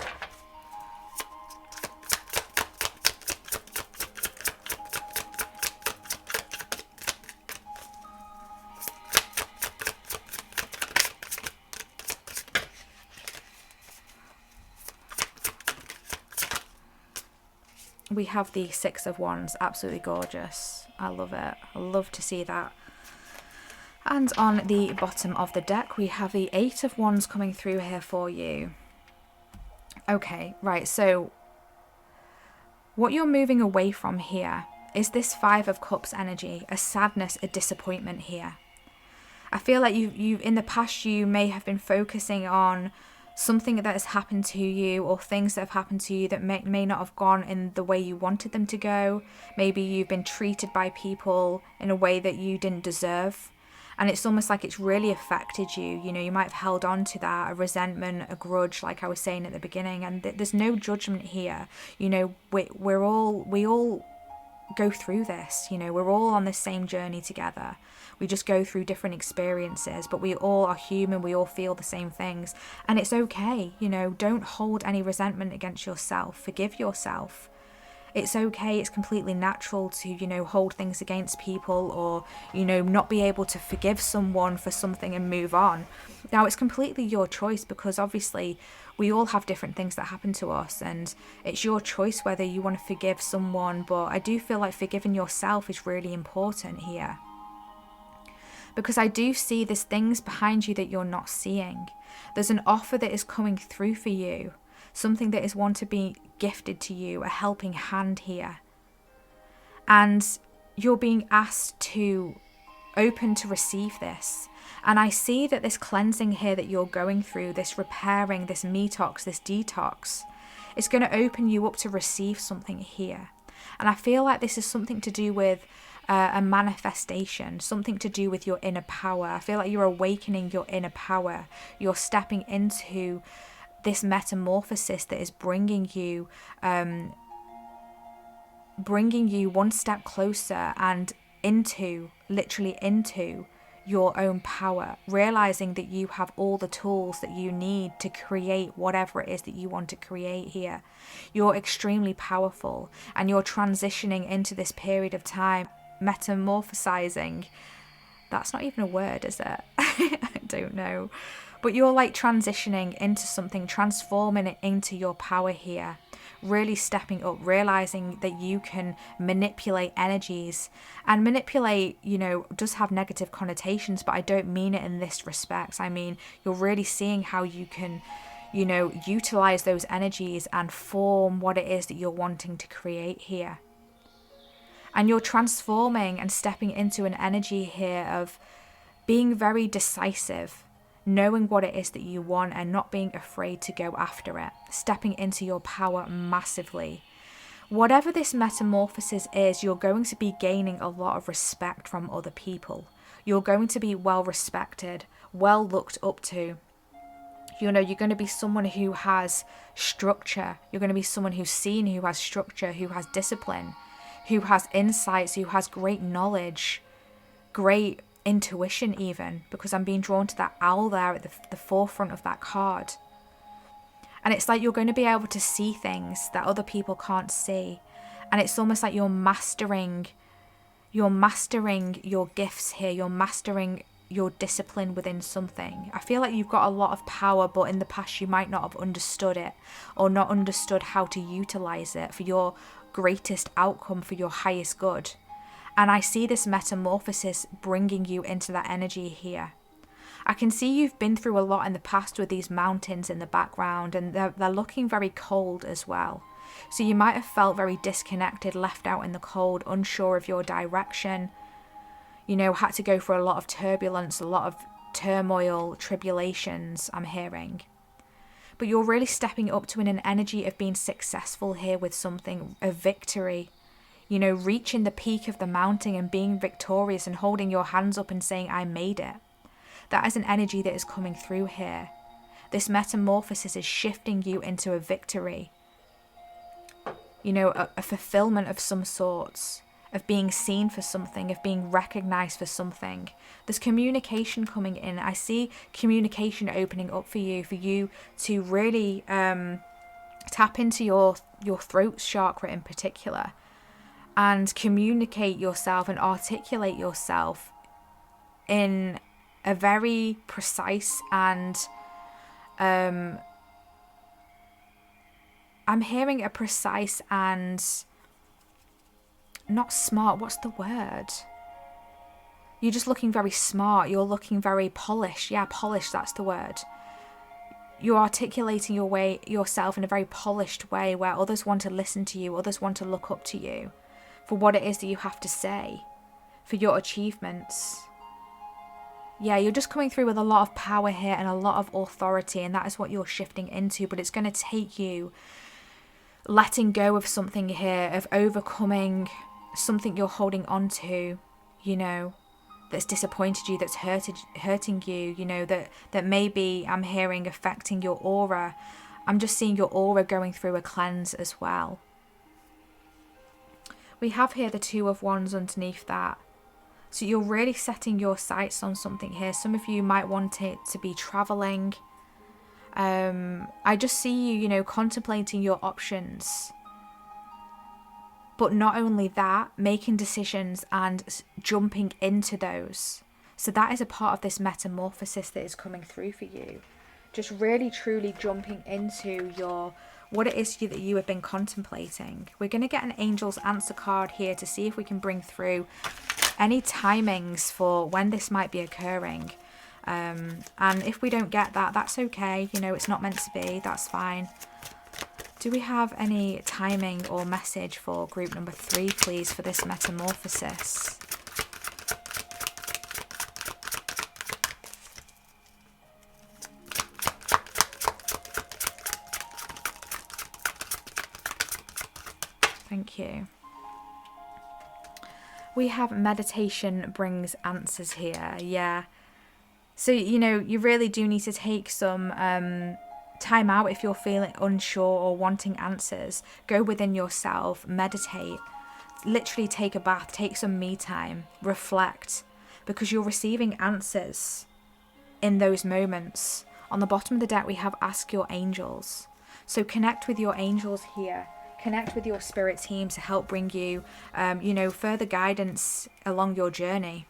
S1: We have the 6 of Wands, absolutely gorgeous. I love it. I love to see that. And on the bottom of the deck, we have the 8 of Wands coming through here for you. Okay, right, so what you're moving away from here is this 5 of Cups energy, a sadness, a disappointment here. I feel like you've in the past, you may have been focusing on something that has happened to you, or things that have happened to you that may not have gone in the way you wanted them to go. Maybe you've been treated by people in a way that you didn't deserve, and it's almost like it's really affected you. You know, you might have held on to that, a resentment, a grudge, like I was saying at the beginning, and there's no judgment here. You know, we all go through this. You know, we're all on the same journey together. We just go through different experiences, but we all are human. We all feel the same things, and it's okay. You know, don't hold any resentment against yourself. Forgive yourself. It's okay. It's completely natural to, you know, hold things against people, or, you know, not be able to forgive someone for something and move on. Now, it's completely your choice, because obviously we all have different things that happen to us, and it's your choice whether you want to forgive someone. But I do feel like forgiving yourself is really important here, because I do see there's things behind you that you're not seeing. There's an offer that is coming through for you, something that is want to be gifted to you, a helping hand here. And you're being asked to open to receive this. And I see that this cleansing here that you're going through, this repairing, this detox, it's going to open you up to receive something here. And I feel like this is something to do with a manifestation, something to do with your inner power. I feel like you're awakening your inner power. You're stepping into this metamorphosis that is bringing you one step closer and literally into your own power, realizing that you have all the tools that you need to create whatever it is that you want to create here. You're extremely powerful, and you're transitioning into this period of time, metamorphosizing. That's not even a word, is it? I don't know. But you're like transitioning into something, transforming it into your power here. Really stepping up, realizing that you can manipulate energies. And manipulate, you know, does have negative connotations, but I don't mean it in this respect. I mean, you're really seeing how you can, you know, utilize those energies and form what it is that you're wanting to create here. And you're transforming and stepping into an energy here of being very decisive, knowing what it is that you want and not being afraid to go after it, stepping into your power massively. Whatever this metamorphosis is, you're going to be gaining a lot of respect from other people. You're going to be well respected, well looked up to. You know, you're going to be someone who has structure. You're going to be someone who's seen, who has structure, who has discipline, who has insights, who has great knowledge, great intuition even, because I'm being drawn to that owl there at the forefront of that card. And it's like you're going to be able to see things that other people can't see. And it's almost like you're mastering your gifts here. You're mastering your discipline within something. I feel like you've got a lot of power, but in the past you might not have understood it, or not understood how to utilize it for your greatest outcome, for your highest good. And I see this metamorphosis bringing you into that energy here. I can see you've been through a lot in the past with these mountains in the background, and they're looking very cold as well. So you might have felt very disconnected, left out in the cold, unsure of your direction. You know, had to go for a lot of turbulence, a lot of turmoil, tribulations, I'm hearing. But you're really stepping up to an energy of being successful here with something, a victory. You know, reaching the peak of the mountain and being victorious and holding your hands up and saying, I made it. That is an energy that is coming through here. This metamorphosis is shifting you into a victory. You know, a fulfillment of some sorts, of being seen for something, of being recognized for something. There's communication coming in. I see communication opening up for you to really tap into your throat chakra in particular, and communicate yourself and articulate yourself in a very precise and I'm hearing a precise and not smart, what's the word? You're just looking very smart, you're looking very polished. Yeah, polished, that's the word. You're articulating yourself in a very polished way where others want to listen to you, others want to look up to you for what it is that you have to say, for your achievements. Yeah, you're just coming through with a lot of power here and a lot of authority, and that is what you're shifting into. But it's going to take you letting go of something here, of overcoming something you're holding on to, you know, that's disappointed you, that's hurting you, you know, that maybe I'm hearing affecting your aura. I'm just seeing your aura going through a cleanse as well. We have here the Two of Wands underneath that. So you're really setting your sights on something here. Some of you might want it to be traveling. I just see you, you know, contemplating your options. But not only that, making decisions and jumping into those. So that is a part of this metamorphosis that is coming through for you. Just really, truly jumping into what it is that you have been contemplating. We're going to get an Angel's Answer card here to see if we can bring through any timings for when this might be occurring. And if we don't get that, that's okay. You know, it's not meant to be. That's fine. Do we have any timing or message for group number 3, please, for this metamorphosis? Thank you. We have meditation brings answers here. Yeah. So, you know, you really do need to take some time out if you're feeling unsure or wanting answers. Go within yourself, meditate, literally take a bath, take some me time, reflect, because you're receiving answers in those moments. On the bottom of the deck, we have Ask Your Angels. So connect with your angels here. Connect with your spirit team to help bring you, you know, further guidance along your journey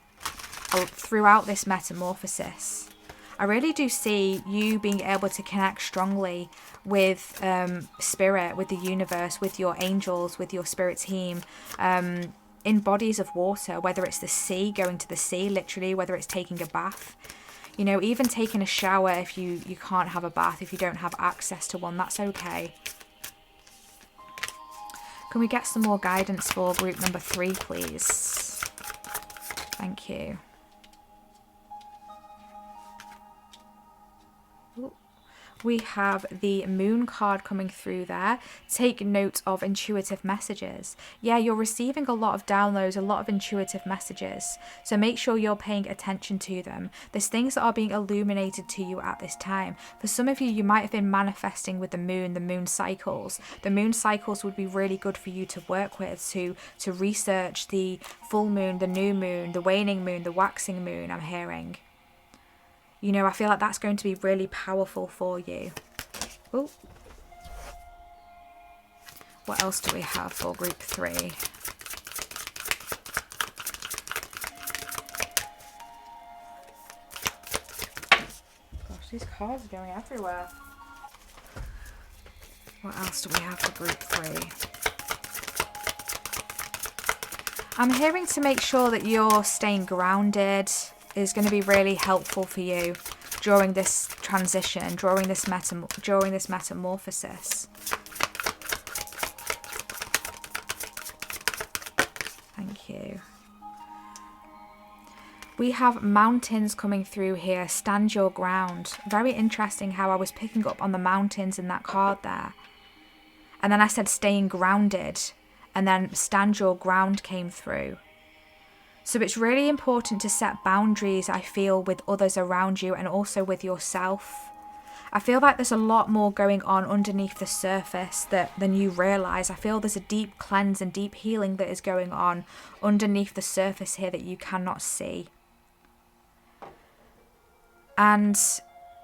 S1: throughout this metamorphosis. I really do see you being able to connect strongly with spirit, with the universe, with your angels, with your spirit team, in bodies of water, whether it's the sea, going to the sea, literally, whether it's taking a bath, you know, even taking a shower if you can't have a bath, if you don't have access to one, that's okay. Can we get some more guidance for group number 3, please? Thank you. Ooh. We have the moon card coming through there. Take note of intuitive messages. Yeah, you're receiving a lot of downloads, a lot of intuitive messages. So make sure you're paying attention to them. There's things that are being illuminated to you at this time. For some of you, you might have been manifesting with the moon cycles. The moon cycles would be really good for you to work with, to research the full moon, the new moon, the waning moon, the waxing moon, I'm hearing. You know, I feel like that's going to be really powerful for you. Oh. What else do we have for group 3? Gosh, these cards are going everywhere. What else do we have for group 3? I'm hearing to make sure that you're staying grounded is going to be really helpful for you during this transition, during this metamorphosis. Thank you. We have mountains coming through here. Stand your ground. Very interesting how I was picking up on the mountains in that card there. And then I said staying grounded. And then stand your ground came through. So it's really important to set boundaries, I feel, with others around you and also with yourself. I feel like there's a lot more going on underneath the surface than you realise. I feel there's a deep cleanse and deep healing that is going on underneath the surface here that you cannot see. And,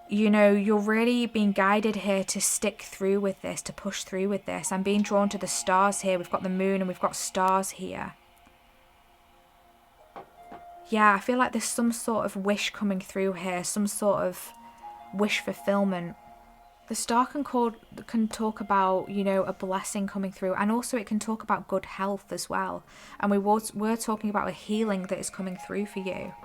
S1: you know, you're really being guided here to stick through with this, to push through with this. I'm being drawn to the stars here. We've got the moon and we've got stars here. Yeah, I feel like there's some sort of wish coming through here, some sort of wish fulfillment. The star can talk about, you know, a blessing coming through, and also it can talk about good health as well. And we're talking about a healing that is coming through for you.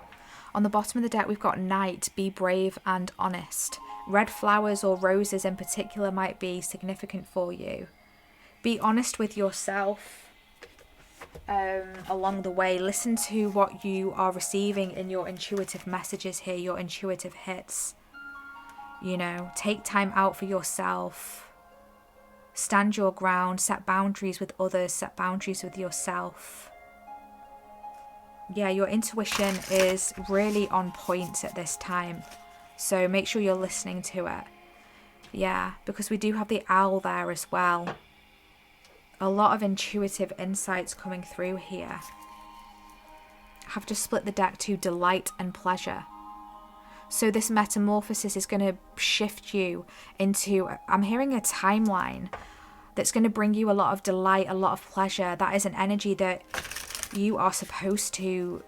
S1: On the bottom of the deck, we've got Knight, be brave and honest. Red flowers or roses in particular might be significant for you. Be honest with yourself. Along the way, listen to what you are receiving in your intuitive messages here, your intuitive hits. You know, take time out for yourself. Stand your ground, set boundaries with others, set boundaries with yourself. Yeah, your intuition is really on point at this time. So make sure you're listening to it. Yeah, because we do have the owl there as well. A lot of intuitive insights coming through here. I have just split the deck to delight and pleasure. So this metamorphosis is going to shift you into, I'm hearing a timeline that's going to bring you a lot of delight, a lot of pleasure. That is an energy that you are supposed to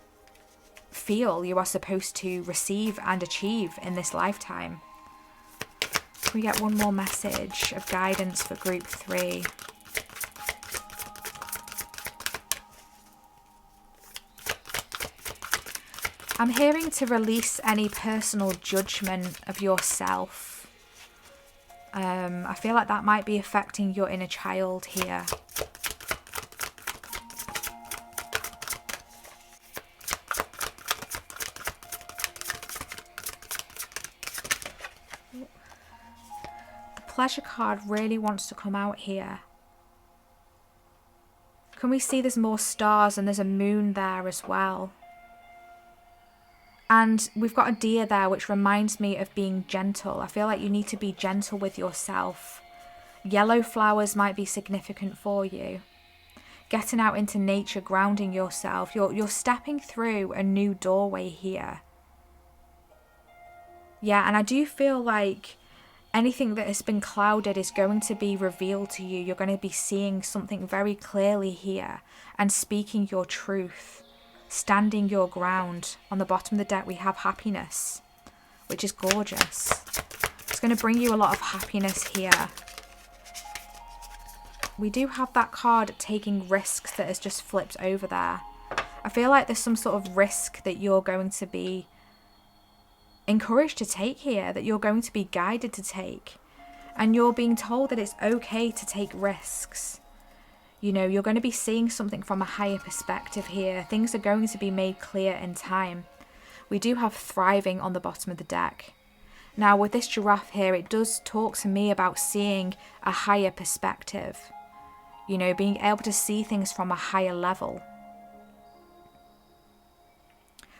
S1: feel, you are supposed to receive and achieve in this lifetime. Can we get one more message of guidance for group 3? I'm hearing to release any personal judgment of yourself. I feel like that might be affecting your inner child here. The pleasure card really wants to come out here. Can we see there's more stars and there's a moon there as well? And we've got a deer there, which reminds me of being gentle. I feel like you need to be gentle with yourself. Yellow flowers might be significant for you. Getting out into nature, grounding yourself. You're stepping through a new doorway here. Yeah, and I do feel like anything that has been clouded is going to be revealed to you. You're going to be seeing something very clearly here and speaking your truth. Standing your ground. On the bottom of the deck we have happiness, which is gorgeous. It's going to bring you a lot of happiness here. We do have that card taking risks that has just flipped over there. I feel like there's some sort of risk that you're going to be encouraged to take here, that you're going to be guided to take, and you're being told that it's okay to take risks. You know, you're going to be seeing something from a higher perspective here. Things are going to be made clear in time. We do have thriving on the bottom of the deck. Now with this giraffe here, it does talk to me about seeing a higher perspective, you know, being able to see things from a higher level.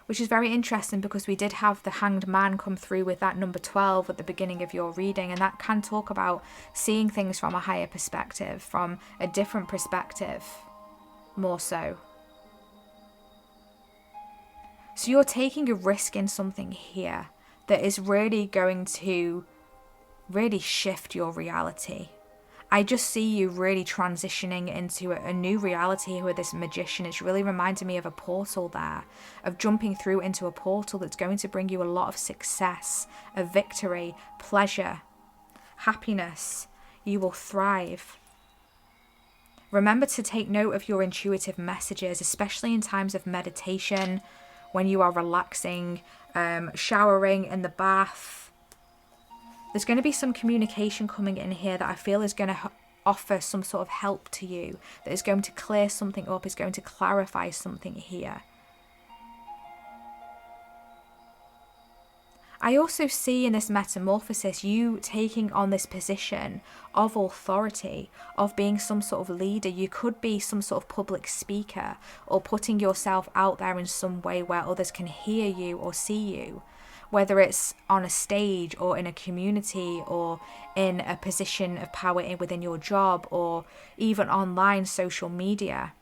S1: Which is very interesting because we did have the Hanged Man come through with that number 12 at the beginning of your reading, and that can talk about seeing things from a higher perspective, from a different perspective, more so. So you're taking a risk in something here that is really going to really shift your reality. I just see you really transitioning into a new reality with this magician. It's really reminding me of a portal there, of jumping through into a portal that's going to bring you a lot of success, a victory, pleasure, happiness. You will thrive. Remember to take note of your intuitive messages, especially in times of meditation, when you are relaxing, showering in the bath. There's going to be some communication coming in here that I feel is going to offer some sort of help to you, that is going to clear something up, is going to clarify something here. I also see in this metamorphosis you taking on this position of authority, of being some sort of leader. You could be some sort of public speaker, or putting yourself out there in some way where others can hear you or see you. Whether it's on a stage or in a community or in a position of power within your job or even online social media.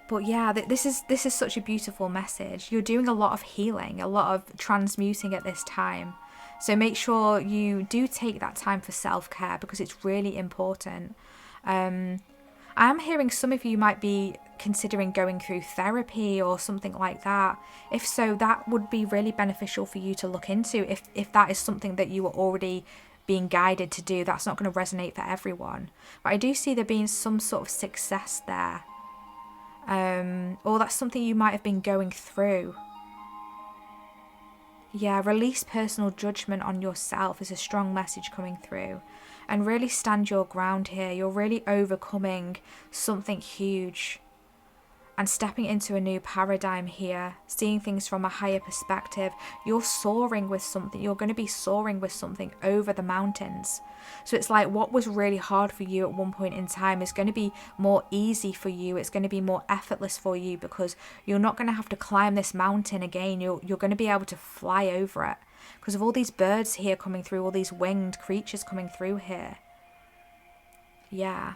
S1: But yeah, this is such a beautiful message. You're doing a lot of healing, a lot of transmuting at this time. So make sure you do take that time for self-care because it's really important. I'm hearing some of you might be considering going through therapy or something like that. If so, that would be really beneficial for you to look into if that is something that you are already being guided to do. That's not going to resonate for everyone. But I do see there being some sort of success there. Or that's something you might have been going through. Yeah, release personal judgment on yourself is a strong message coming through. And really stand your ground here. You're really overcoming something huge and stepping into a new paradigm here, seeing things from a higher perspective. You're soaring with something. You're going to be soaring with something over the mountains. So it's like what was really hard for you at one point in time is going to be more easy for you. It's going to be more effortless for you because you're not going to have to climb this mountain again. You're going to be able to fly over it because of all these birds here coming through, all these winged creatures coming through here. Yeah,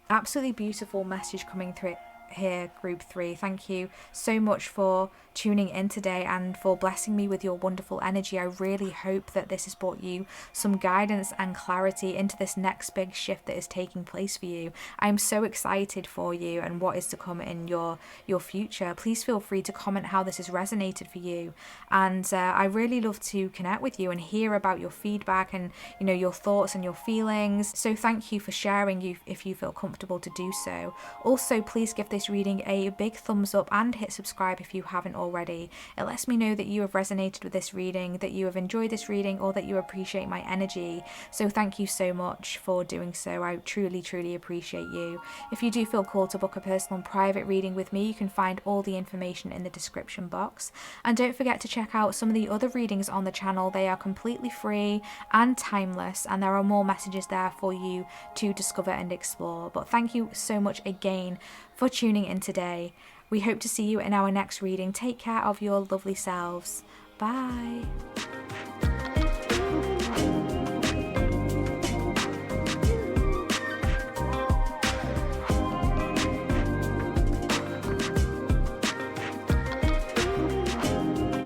S1: absolutely beautiful message coming through here, group 3. Thank you so much for tuning in today and for blessing me with your wonderful energy. I really hope that this has brought you some guidance and clarity into this next big shift that is taking place for you. I'm so excited for you and what is to come in your future. Please feel free to comment how this has resonated for you, and I really love to connect with you and hear about your feedback and your thoughts and your feelings. So thank you for sharing if you feel comfortable to do so. Also, please give this reading a big thumbs up and hit subscribe if you haven't already. It lets me know that you have resonated with this reading, that you have enjoyed this reading, or that you appreciate my energy. So thank you so much for doing so. I truly appreciate you. If you do feel called to book a personal and private reading with me, you can find all the information in the description box. And don't forget to check out some of the other readings on the channel. They are completely free and timeless, and there are more messages there for you to discover and explore. But thank you so much again for tuning in today. We hope to see you in our next reading. Take care of your lovely selves. Bye.